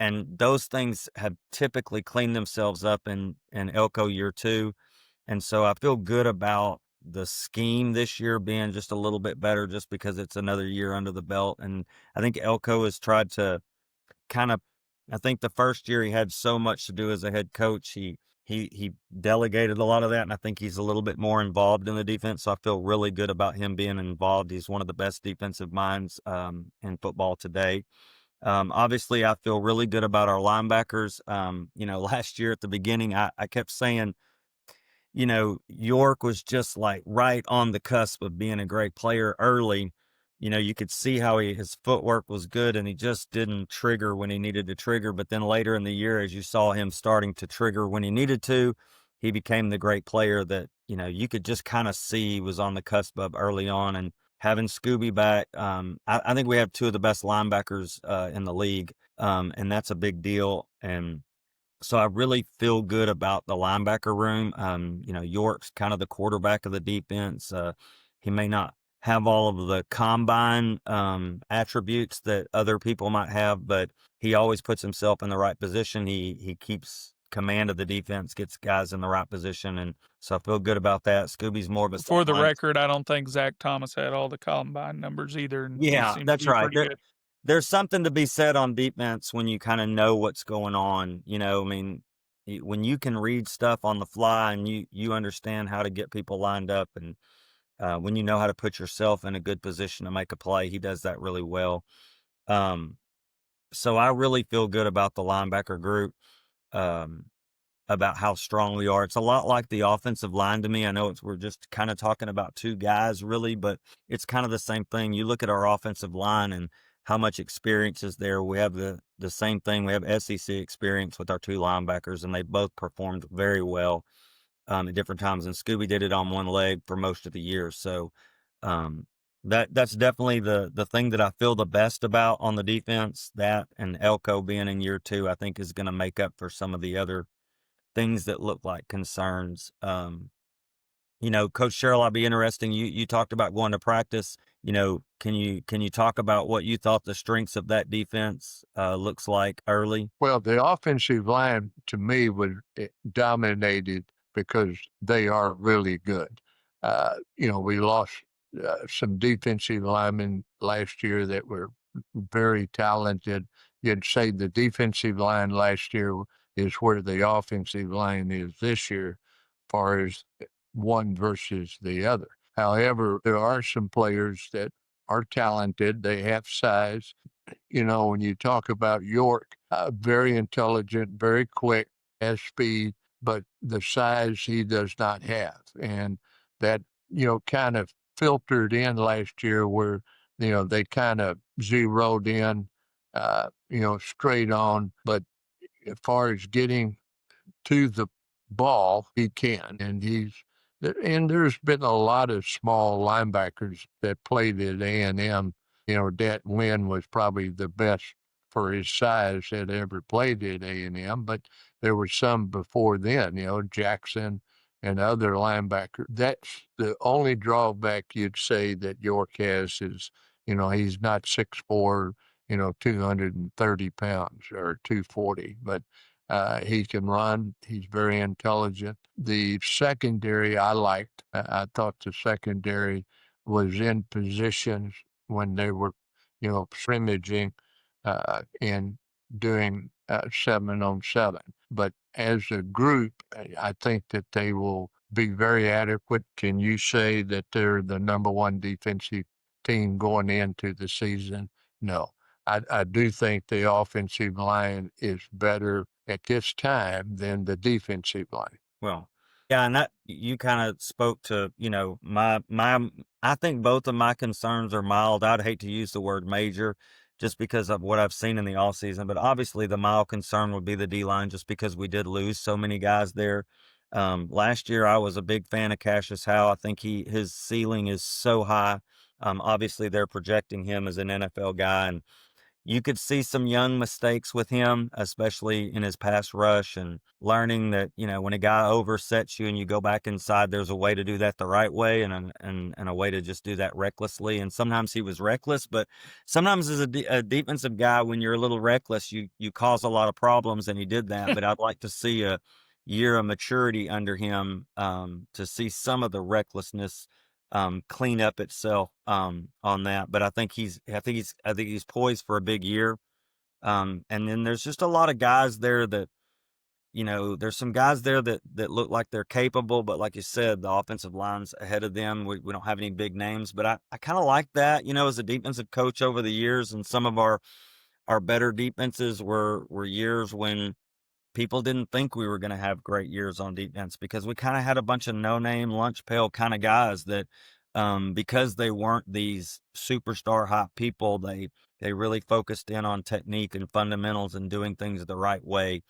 And those things have typically cleaned themselves up in Elko year 2. And so I feel good about the scheme this year being just a little bit better just because it's another year under the belt. And I think Elko has tried to kind of, I think the first year he had so much to do as a head coach. He delegated a lot of that, and I think he's a little bit more involved in the defense. So I feel really good about him being involved. He's one of the best defensive minds in football today. Obviously, I feel really good about our linebackers. Last year at the beginning, I kept saying, York was just like right on the cusp of being a great player early. You could see how his footwork was good and he just didn't trigger when he needed to trigger. But then later in the year, as you saw him starting to trigger when he needed to, he became the great player that, you could just kind of see was on the cusp of early on. And having Scooby back, I think we have 2 of the best linebackers in the league, and that's a big deal. And so I really feel good about the linebacker room. York's kind of the quarterback of the defense. He may not have all of the combine attributes that other people might have, but he always puts himself in the right position. He keeps command of the defense, gets guys in the right position, and so I feel good about that. Scooby's more of a For the sideline. record, I don't think Zach Thomas had all the combine numbers either. And he Yeah, seemed to that's be right. pretty good. There's something to be said on defense when you kind of know what's going on. I mean, when you can read stuff on the fly and you understand how to get people lined up, and when you know how to put yourself in a good position to make a play, he does that really well. So I really feel good about the linebacker group. About how strong we are. It's a lot like the offensive line to me. I know we're just kind of talking about 2 guys really, but it's kind of the same thing. You look at our offensive line and how much experience is there. We have the same thing. We have SEC experience with our 2 linebackers, and they both performed very well at different times. And Scooby did it on one leg for most of the year. So that's definitely the thing that I feel the best about on the defense. That and Elko being in year 2, I think is going to make up for some of the other things that look like concerns. Coach Sherrill, I'll be interesting. You talked about going to practice. Can you talk about what you thought the strengths of that defense looks like early? Well, the offensive line to me was dominated because they are really good. We lost some defensive linemen last year that were very talented. You'd say the defensive line last year is where the offensive line is this year, as far as one versus the other. However, there are some players that are talented. They have size. When you talk about York, very intelligent, very quick, has speed, but the size he does not have. And that, kind of filtered in last year where, they kind of zeroed in, straight on. But as far as getting to the ball, he can. And there's been a lot of small linebackers that played at A&M. Dat Wynn was probably the best for his size that ever played at A&M, but there were some before then, Jackson and other linebackers. That's the only drawback you'd say that York has is, he's not 6'4", 230 pounds or 240, but he can run. He's very intelligent. The secondary I liked. I thought the secondary was in positions when they were, scrimmaging and doing 7-on-7. But as a group, I think that they will be very adequate. Can you say that they're the number 1 defensive team going into the season? No. I do think the offensive line is better at this time than the defensive line. Well, yeah, and that you kind of spoke to, my I think both of my concerns are mild. I'd hate to use the word major just because of what I've seen in the offseason, but obviously the mild concern would be the D-line just because we did lose so many guys there. Last year, I was a big fan of Cassius Howe. I think his ceiling is so high. Obviously, they're projecting him as an NFL guy, and you could see some young mistakes with him, especially in his pass rush and learning that, when a guy oversets you and you go back inside, there's a way to do that the right way and a way to just do that recklessly. And sometimes he was reckless, but sometimes as a defensive guy, when you're a little reckless, you cause a lot of problems, and he did that. But I'd like to see a year of maturity under him, to see some of the recklessness clean up itself on that. But I think he's poised for a big year. And then there's just a lot of guys there that, there's some guys there that look like they're capable, but like you said, the offensive line's ahead of them. We don't have any big names, but I kind of like that, as a defensive coach over the years, and some of our better defenses were years when people didn't think we were going to have great years on defense, because we kind of had a bunch of no-name lunch pail kind of guys that, because they weren't these superstar hot people, they really focused in on technique and fundamentals and doing things the right way.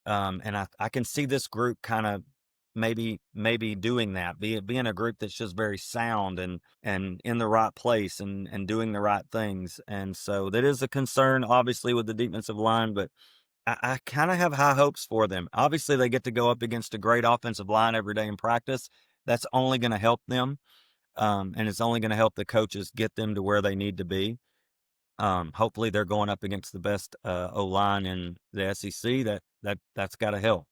And I can see this group kind of maybe doing that, being a group that's just very sound and in the right place and doing the right things. And so that is a concern, obviously, with the defensive line, but I kind of have high hopes for them. Obviously, they get to go up against a great offensive line every day in practice. That's only going to help them, and it's only going to help the coaches get them to where they need to be. Hopefully, they're going up against the best O-line in the SEC. That's got to help.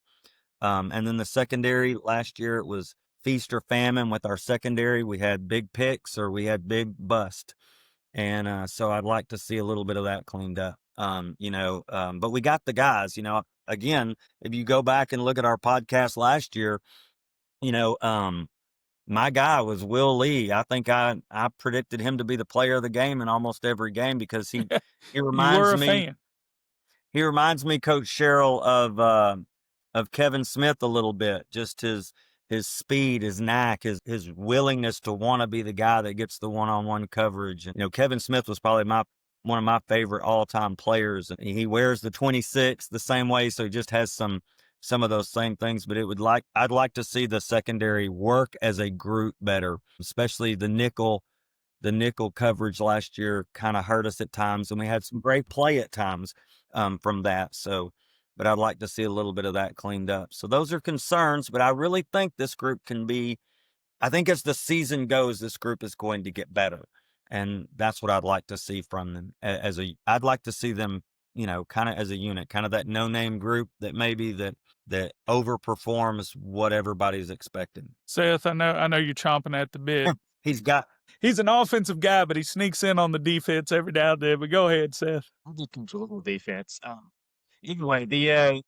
And then the secondary, last year it was feast or famine with our secondary. We had big picks or we had big bust. And so I'd like to see a little bit of that cleaned up. But we got the guys, again, if you go back and look at our podcast last year, my guy was Will Lee. I think I predicted him to be the player of the game in almost every game, because he You reminds were a me, fan. he reminds me, Coach Sherrill, of Kevin Smith a little bit. Just his speed, his knack, his willingness to want to be the guy that gets the one-on-one coverage. And, Kevin Smith was probably one of my favorite all-time players. And he wears the 26 the same way, so he just has some of those same things. But I'd like to see the secondary work as a group better, especially the nickel coverage last year kind of hurt us at times, and we had some great play at times from that. So, but I'd like to see a little bit of that cleaned up. So those are concerns, but I really think this group I think as the season goes, this group is going to get better. And that's what I'd like to see from them I'd like to see them, kind of as a unit, kind of that no-name group that maybe that overperforms what everybody's expecting. Seth, I know you're chomping at the bit. He's an offensive guy, but he sneaks in on the defense every now and then. But go ahead, Seth. I'll do control defense. Anyway, the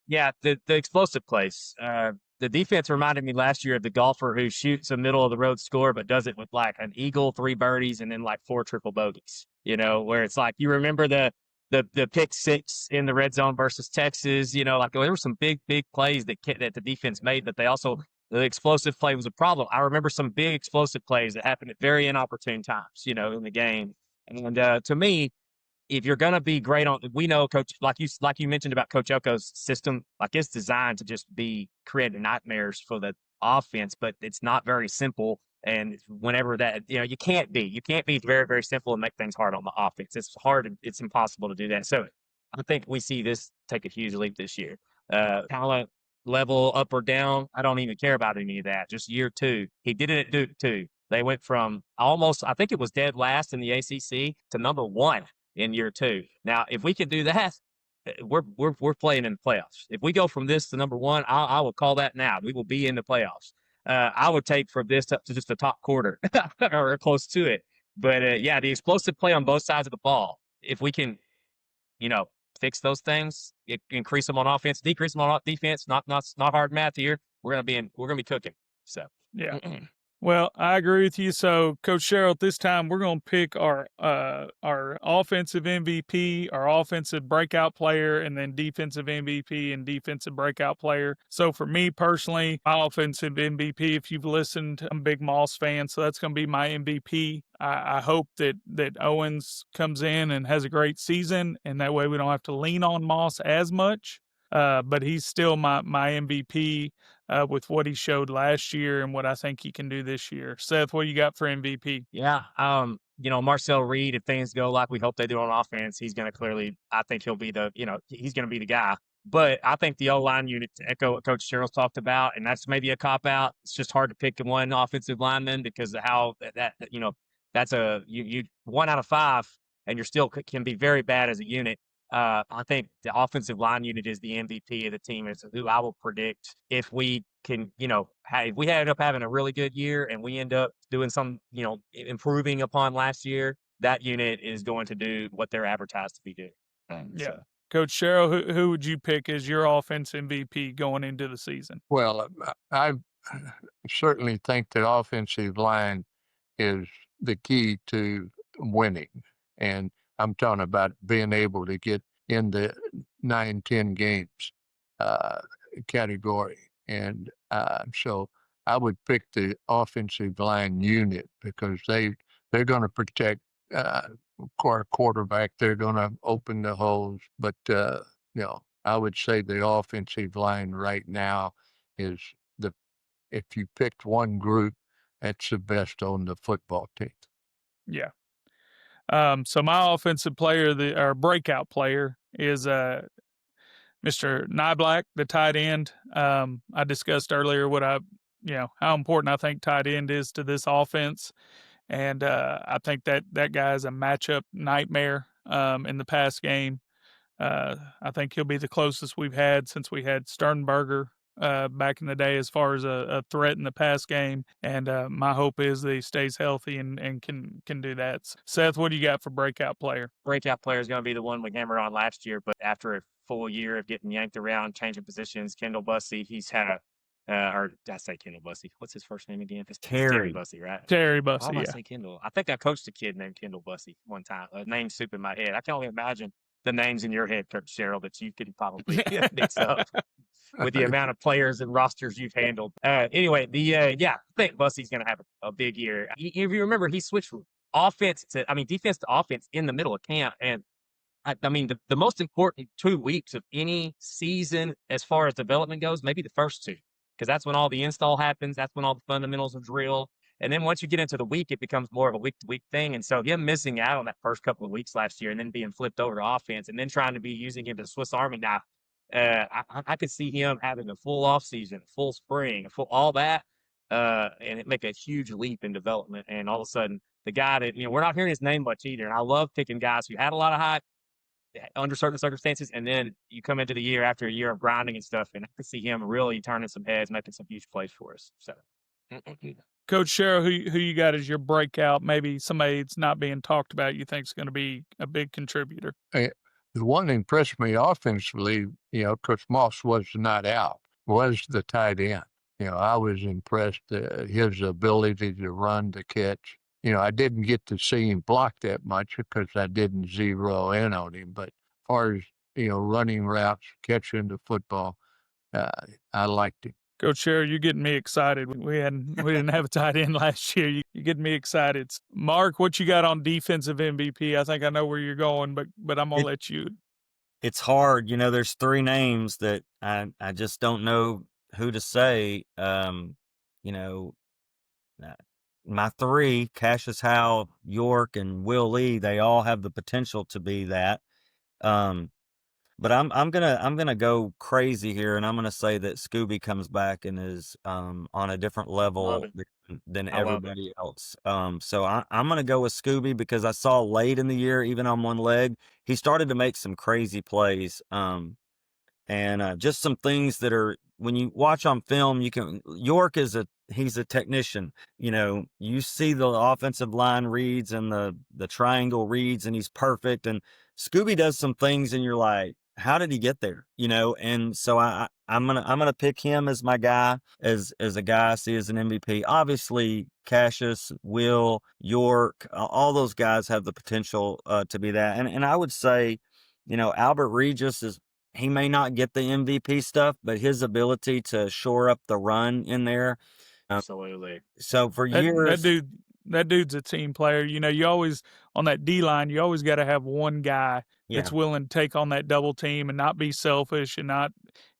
explosive plays. The defense reminded me last year of the golfer who shoots a middle of the road score, but does it with like an eagle, 3 birdies, and then like 4 triple bogeys. Where it's like, you remember the pick 6 in the red zone versus Texas. Like there were some big plays that the defense made, but the explosive play was a problem. I remember some big explosive plays that happened at very inopportune times, in the game. And to me, if you're going to be great we know Coach, like you mentioned about Coach Oko's system, like it's designed to just be creating nightmares for the offense, but it's not very simple. And whenever that, you can't be very, very simple and make things hard on the offense. It's hard. It's impossible to do that. So I think we see this take a huge leap this year. Talent level up or down, I don't even care about any of that. Just year 2. He did it at Duke too. They went from almost, I think it was dead last in the ACC to number 1 in year 2. Now, if we can do that, we're playing in the playoffs. If we go from this to number 1, I will call that now. We will be in the playoffs. I would take from this up to just the top quarter or close to it. But the explosive play on both sides of the ball. If we can, fix those things, increase them on offense, decrease them on defense. Not hard math here. We're gonna be cooking. So yeah. Well, I agree with you. So, Coach Sherrill, this time we're going to pick our offensive MVP, our offensive breakout player, and then defensive MVP and defensive breakout player. So, for me personally, my offensive MVP, if you've listened, I'm a big Moss fan, so that's going to be my MVP. I hope that Owens comes in and has a great season, and that way we don't have to lean on Moss as much. but he's still my MVP with what he showed last year and what I think he can do this year. Seth, what do you got for MVP? Yeah. Marcel Reed, if things go like we hope they do on offense, he's going to clearly, I think he'll be he's going to be the guy. But I think the O-line unit, to echo what Coach Sherrill's talked about, and that's maybe a cop-out. It's just hard to pick one offensive lineman because of how that's you 1 out of 5, and you're still can be very bad as a unit. I think the offensive line unit is the MVP of the team. It's who I will predict if we can, if we end up having a really good year and we end up doing some, improving upon last year, that unit is going to do what they're advertised to be doing. Yeah. So. Coach Sherrill, who would you pick as your offense MVP going into the season? Well, I certainly think that offensive line is the key to winning. And I'm talking about being able to get in the 9-10 games category. And so I would pick the offensive line unit because they're going to protect quarterback. They're going to open the holes. But, I would say the offensive line right now is if you picked one group, that's the best on the football team. Yeah. So my offensive player, our breakout player, is Mr. Nyblack, the tight end. I discussed earlier how important I think tight end is to this offense, and I think that guy is a matchup nightmare in the pass game. I think he'll be the closest we've had since we had Sternberger back in the day as far as a threat in the pass game. And my hope is that he stays healthy and can do that. Seth, what do you got for breakout player? Breakout player is going to be the one we hammered on last year, but after a full year of getting yanked around, changing positions, Kendall Bussey, he's had or did I say Kendall Bussey? What's his first name again? It's Terry Bussey, right? Terry Bussey, Why did I say Kendall? I think I coached a kid named Kendall Bussey one time. A name soup in my head. I can only imagine the names in your head, Coach Sherrill, that you could probably mix up with the amount of players and rosters you've handled. Anyway, I think Bussey's going to have a big year. If you remember, he switched from defense to offense in the middle of camp. And the most important 2 weeks of any season as far as development goes, maybe the first 2, because that's when all the install happens. That's when all the fundamentals are drilled. And then once you get into the week, it becomes more of a week-to-week thing. And so him missing out on that first couple of weeks last year and then being flipped over to offense and then trying to be using him as a Swiss Army knife, I could see him having a full offseason, full spring, all that, and it make a huge leap in development. And all of a sudden, the guy that, we're not hearing his name much either. And I love picking guys who had a lot of hype under certain circumstances, and then you come into the year after a year of grinding and stuff, and I could see him really turning some heads, making some huge plays for us. So. Coach Sherrill, who you got as your breakout? Maybe somebody that's not being talked about you think is going to be a big contributor. The one that impressed me offensively, Coach Moss was not out, was the tight end. I was impressed his ability to run, to catch. I didn't get to see him block that much because I didn't zero in on him. But as far as, running routes, catching the football, I liked him. Coach Sherrill, you're getting me excited. We didn't have a tight end last year. You're getting me excited. Mark, what you got on defensive MVP? I think I know where you're going, but I'm gonna let you. It's hard, there's 3 names that I just don't know who to say. My 3, Cassius Howe, York, and Will Lee, they all have the potential to be that. But I'm gonna go crazy here, and I'm gonna say that Scooby comes back and is on a different level than everybody else. So I'm gonna go with Scooby because I saw late in the year, even on one leg, he started to make some crazy plays. And just some things that are, when you watch on film, York he's a technician. You see the offensive line reads and the triangle reads, and he's perfect. And Scooby does some things, and you're like, how did he get there? And so I'm gonna pick him as my guy, as a guy I see as an MVP. Obviously, Cassius, Will, York, all those guys have the potential to be that. And I would say, Albert Regis he may not get the MVP stuff, but his ability to shore up the run in there. Absolutely. So for years, that dude's a team player. You always, on that D line, you always got to have one guy that's willing to take on that double team and not be selfish and not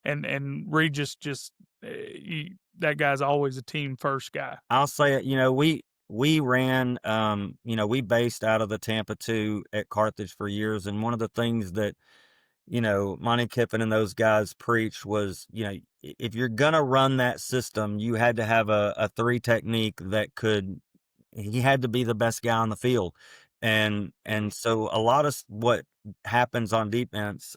and Regis just that guy's always a team first guy. I'll say it. We ran. We based out of the Tampa 2 at Carthage for years, and one of the things that Monty Kiffin and those guys preached was, if you're gonna run that system, you had to have a 3 technique that could. He had to be the best guy on the field, and so a lot of what happens on defense,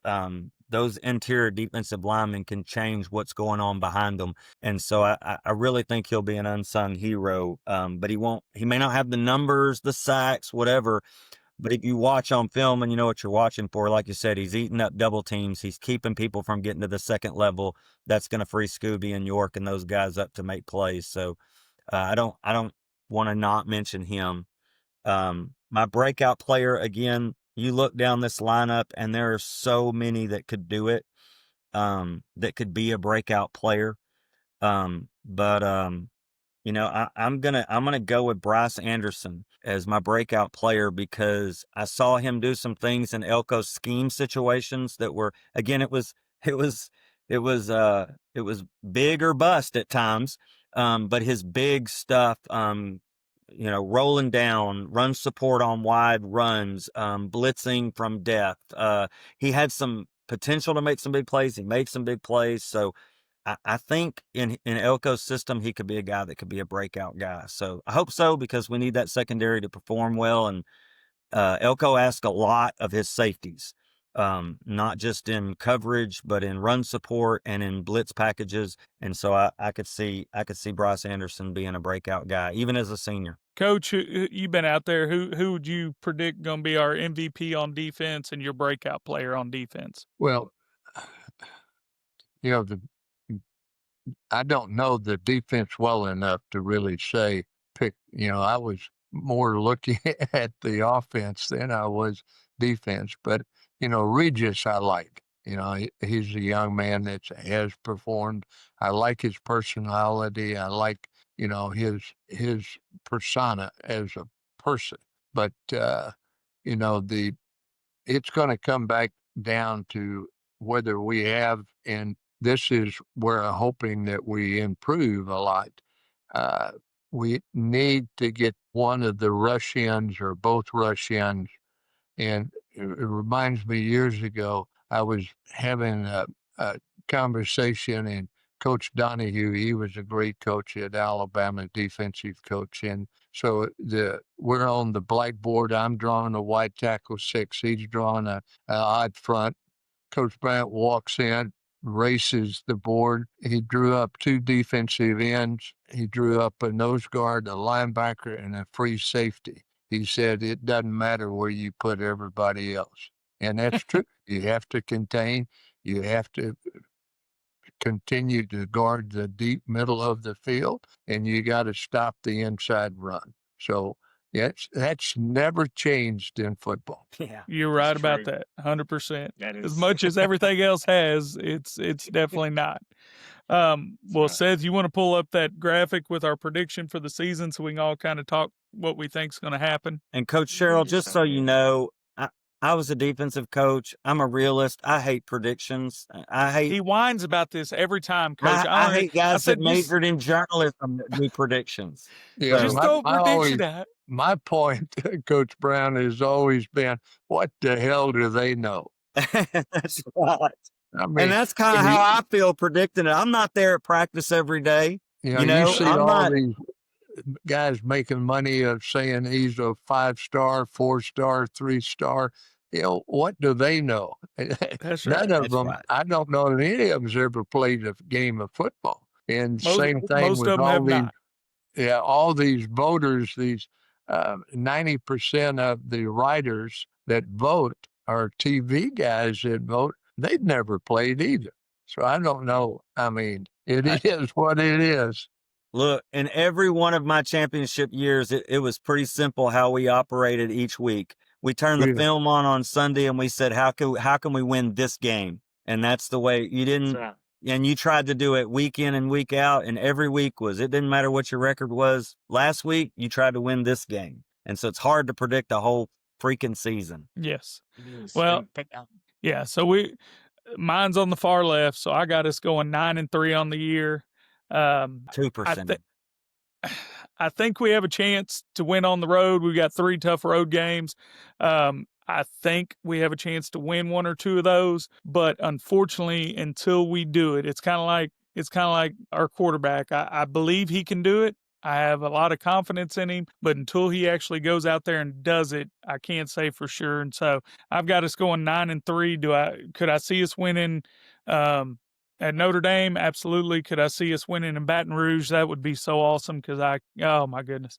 those interior defensive linemen can change what's going on behind them, and so I really think he'll be an unsung hero. But he may not have the numbers, the sacks, whatever. But if you watch on film and you know what you're watching for, like you said, he's eating up double teams. He's keeping people from getting to the second level. That's going to free Scooby and York and those guys up to make plays. So I don't want to not mention him. My breakout player, again, you look down this lineup and there are so many that could do it, that could be a breakout player. I'm gonna go with Bryce Anderson as my breakout player because I saw him do some things in Elko's scheme situations that were, again, it was big or bust at times, but his big stuff, rolling down, run support on wide runs, blitzing from depth. He had some potential to make some big plays. He made some big plays, so. I think in Elko's system, he could be a guy that could be a breakout guy. So I hope so because we need that secondary to perform well. And Elko asks a lot of his safeties, not just in coverage, but in run support and in blitz packages. And so I could see Bryce Anderson being a breakout guy, even as a senior. Coach, you've been out there. Who would you predict going to be our MVP on defense and your breakout player on defense? Well, I don't know the defense well enough to really pick. I was more looking at the offense than I was defense. But, Regis I like. He's a young man that has performed. I like his personality. I like, his persona as a person. But, it's going to come back down to whether we have, and this is where I'm hoping that we improve a lot. We need to get one of the rush-ins or both rush-ins. And it reminds me years ago, I was having a conversation, and Coach Donahue, he was a great coach at Alabama, defensive coach. And so we're on the blackboard. I'm drawing a wide tackle 6. He's drawing a odd front. Coach Bryant walks in, races the board. He drew up 2 defensive ends. He drew up a nose guard, a linebacker, and a free safety. He said, it doesn't matter where you put everybody else. And that's true. You have to contain. You have to continue to guard the deep middle of the field, and you got to stop the inside run. So that's never changed in football. Yeah, you're right about that. 100%. As much as everything else has, it's definitely not. Well, Seth, you want to pull up that graphic with our prediction for the season so we can all kind of talk what we think's going to happen? And Coach Sherrill, just so you know, I was a defensive coach. I'm a realist. I hate predictions. He whines about this every time, Coach. I hate guys that majored in journalism that do predictions. Yeah, just throw a prediction out. My point, Coach Brown, has always been, what the hell do they know? That's right. I mean, and that's kind of how I feel predicting it. I'm not there at practice every day. You see these guys making money of saying he's a 5-star, 4-star, 3-star. What do they know? That's None of them. Right. I don't know that any of them's ever played a game of football. And same thing most with of them all have these. not. Yeah, all these voters, these 90% of the writers that vote are TV guys that vote. They've never played either. So I don't know. I mean, it is what it is. Look, in every one of my championship years, it was pretty simple how we operated each week. We turned the film on Sunday and we said, how can we win this game? And that's the way you didn't. And you tried to do it week in and week out. And every week it didn't matter what your record was. Last week, you tried to win this game. And so it's hard to predict a whole freaking season. Yes. Yes. Well, And yeah. So mine's on the far left, so I got us going 9-3 on the year. I 2%. think I think we have a chance to win on the road. We've got 3 tough road games. I think we have a chance to win 1 or 2 of those, but unfortunately, until we do it, it's kind of like our quarterback. I believe he can do it. I have a lot of confidence in him, but until he actually goes out there and does it, I can't say for sure. And so I've got us going 9-3. Could I see us winning at Notre Dame? Absolutely. Could I see us winning in Baton Rouge? That would be so awesome oh my goodness.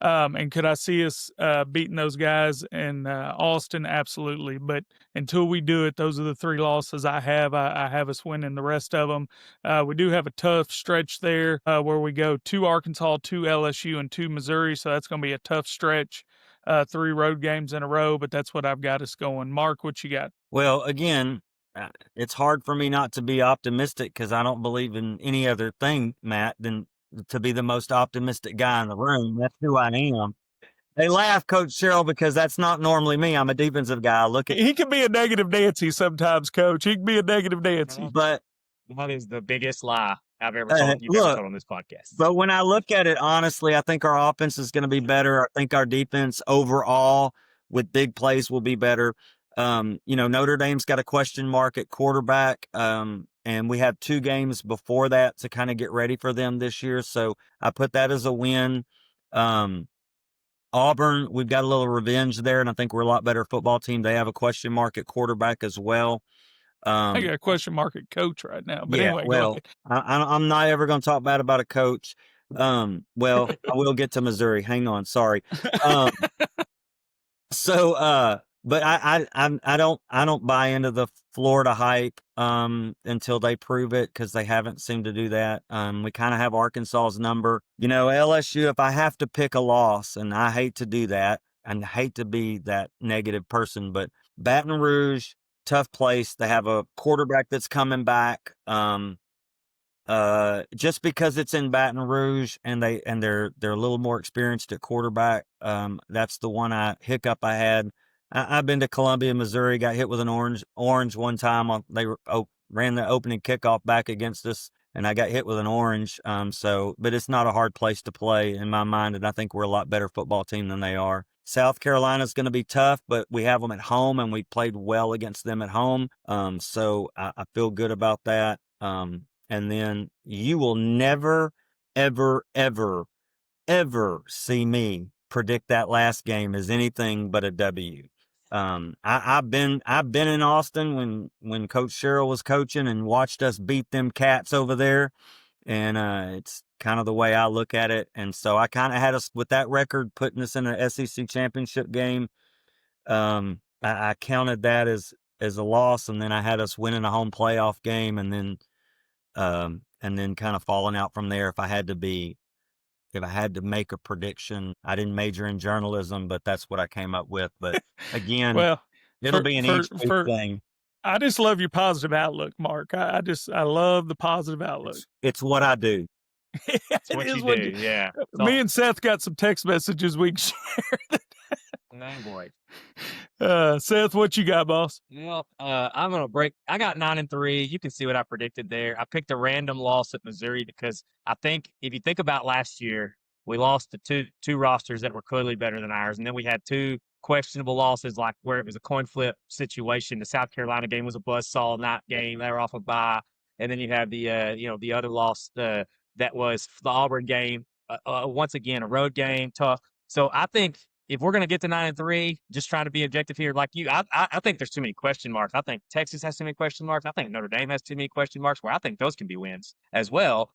And could I see us beating those guys in Austin? Absolutely. But until we do it, those are the 3 losses I have. I have us winning the rest of them. We do have a tough stretch there where we go 2 Arkansas, 2 LSU, and 2 Missouri. So that's going to be a tough stretch. 3 road games in a row, but that's what I've got us going. Mark, what you got? Well, again, it's hard for me not to be optimistic because I don't believe in any other thing, Matt, than to be the most optimistic guy in the room. That's who I am. They laugh, Coach Sherrill, because that's not normally me. I'm a defensive guy. He can be a negative Nancy sometimes, Coach. He can be a negative Nancy. But that is the biggest lie I've ever told you've ever told on this podcast. But when I look at it honestly, I think our offense is going to be better. I think our defense overall with big plays will be better. Notre Dame's got a question mark at quarterback. And we have 2 games before that to kind of get ready for them this year. So I put that as a win. Auburn, we've got a little revenge there, and I think we're a lot better football team. They have a question mark at quarterback as well. I got a question mark at coach right now. But Yeah, anyway, well, I'm not ever going to talk bad about a coach. Well, I will get to Missouri. Hang on, sorry. But I don't buy into the Florida hype until they prove it because they haven't seemed to do that. We kind of have Arkansas's number. LSU. If I have to pick a loss, and I hate to do that, and hate to be that negative person, but Baton Rouge, tough place. They have a quarterback that's coming back. Just because it's in Baton Rouge and they're a little more experienced at quarterback. That's the one hiccup I had. I've been to Columbia, Missouri, got hit with an orange one time. They ran the opening kickoff back against us, and I got hit with an orange. But it's not a hard place to play in my mind, and I think we're a lot better football team than they are. South Carolina's going to be tough, but we have them at home, and we played well against them at home. So I feel good about that. And then you will never, ever, ever, ever see me predict that last game as anything but a W. I've been in Austin when Coach Sherrill was coaching and watched us beat them cats over there. And it's kind of the way I look at it. And so I kind of had us with that record, putting us in an SEC championship game. I counted that as a loss, and then I had us winning a home playoff game, and then kind of falling out from there. If I had to make a prediction, I didn't major in journalism, but that's what I came up with. But again, well, it'll be an each thing. I just love your positive outlook, Mark. I love the positive outlook. It's what I do. It's what you do. Yeah. Me and Seth got some text messages we can share. No, boy. Seth, what you got, boss? Well, I'm gonna break. I got 9-3. You can see what I predicted there. I picked a random loss at Missouri because I think if you think about last year, we lost to two rosters that were clearly better than ours, and then we had 2 questionable losses, like where it was a coin flip situation. The South Carolina game was a buzzsaw night game; they were off a bye, and then you have the other loss that was the Auburn game. Once again, a road game, tough. So I think if we're going to get to 9-3, just trying to be objective here, like you, I think there's too many question marks. I think Texas has too many question marks. I think Notre Dame has too many question marks, where I think those can be wins as well.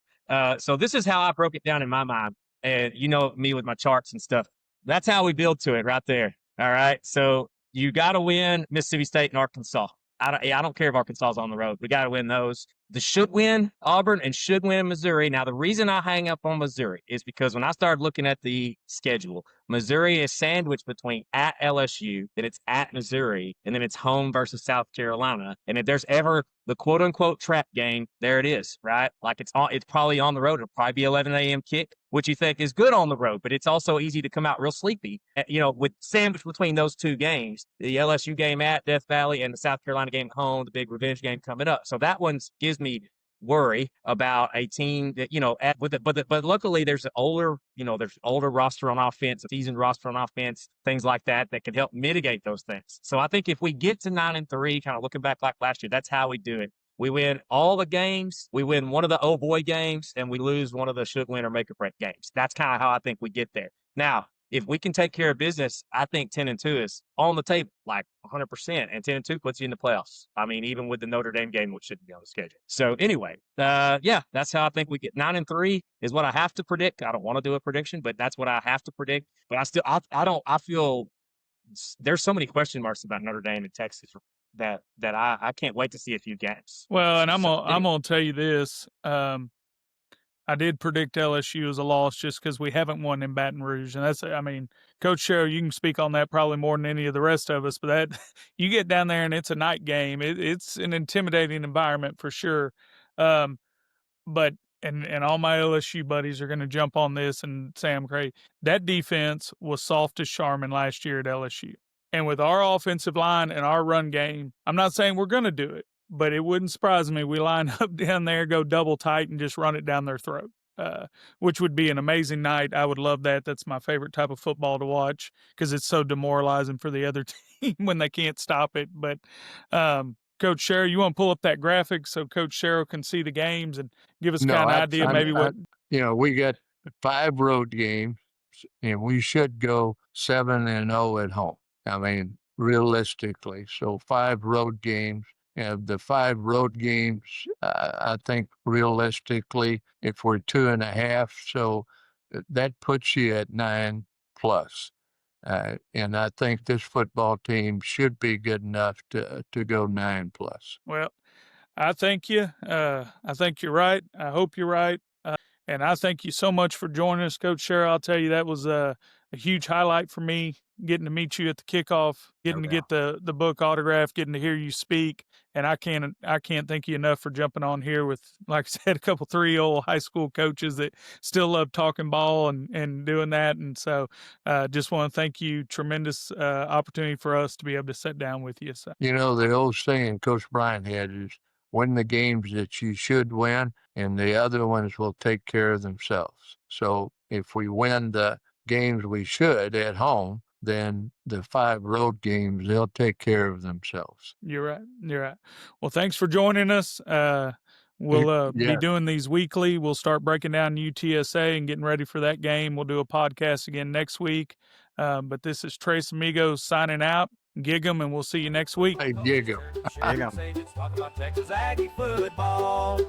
So this is how I broke it down in my mind. And you know me with my charts and stuff. That's how we build to it right there. All right. So you got to win Mississippi State and Arkansas. I don't care if Arkansas is on the road. We got to win those. the should win Auburn and should win Missouri. Now, the reason I hang up on Missouri is because when I started looking at the schedule, Missouri is sandwiched between at LSU, then it's at Missouri, and then it's home versus South Carolina. And if there's ever the quote unquote trap game, there it is, right? Like it's probably on the road. It'll probably be 11 a.m. kick, which you think is good on the road, but it's also easy to come out real sleepy. With sandwiched between those two games, the LSU game at Death Valley and the South Carolina game at home, the big revenge game coming up. So that one gives me worry about a team that, but luckily there's an older roster on offense, a seasoned roster on offense, things like that can help mitigate those things. So I think if we get to 9-3, kind of looking back like last year, that's how we do it. We win all the games, we win one of the oh boy games, and we lose one of the should win or make or break games. That's kind of how I think we get there. Now, if we can take care of business, I think 10-2 is on the table, like 100%. And 10-2 puts you in the playoffs. I mean, even with the Notre Dame game, which shouldn't be on the schedule. So anyway, that's how I think we get. 9-3 is what I have to predict. I don't want to do a prediction, but that's what I have to predict. But I feel there's so many question marks about Notre Dame and Texas that I can't wait to see a few games. Well, and I'm gonna tell you this. I did predict LSU as a loss just because we haven't won in Baton Rouge. And Coach Sherrill, you can speak on that probably more than any of the rest of us, but that you get down there and it's a night game. It's an intimidating environment for sure. But all my LSU buddies are going to jump on this and say I'm crazy. That defense was soft as Charmin last year at LSU. And with our offensive line and our run game, I'm not saying we're going to do it, but it wouldn't surprise me. We line up down there, go double tight, and just run it down their throat, which would be an amazing night. I would love that. That's my favorite type of football to watch because it's so demoralizing for the other team when they can't stop it. But Coach Sherrill, you want to pull up that graphic so Coach Sherrill can see the games and give us kind of idea maybe what. We got 5 road games, and we should go 7-0 at home. I mean, realistically. So 5 road games. The 5 road games, I think realistically, if we're 2.5, so that puts you at 9+. And I think this football team should be good enough to go 9+. Well, I thank you. I think you're right. I hope you're right. And I thank you so much for joining us, Coach Sherrill. I'll tell you, that was a huge highlight for me, getting to meet you at the kickoff, getting to get the book autographed, getting to hear you speak. And I can't thank you enough for jumping on here with, like I said, a couple 3 old high school coaches that still love talking ball and doing that. And so just want to thank you. Tremendous opportunity for us to be able to sit down with you. So. The old saying Coach Bryant had is win the games that you should win, and the other ones will take care of themselves. So if we win the games we should at home, then the 5 road games, they'll take care of themselves. You're right. Well, thanks for joining us. We'll be doing these weekly. We'll start breaking down UTSA and getting ready for that game. We'll do a podcast again next week. But this is Trace Amigos signing out. Gig 'em, and we'll see you next week. Hey, gig 'em. Talk about Texas Aggie football.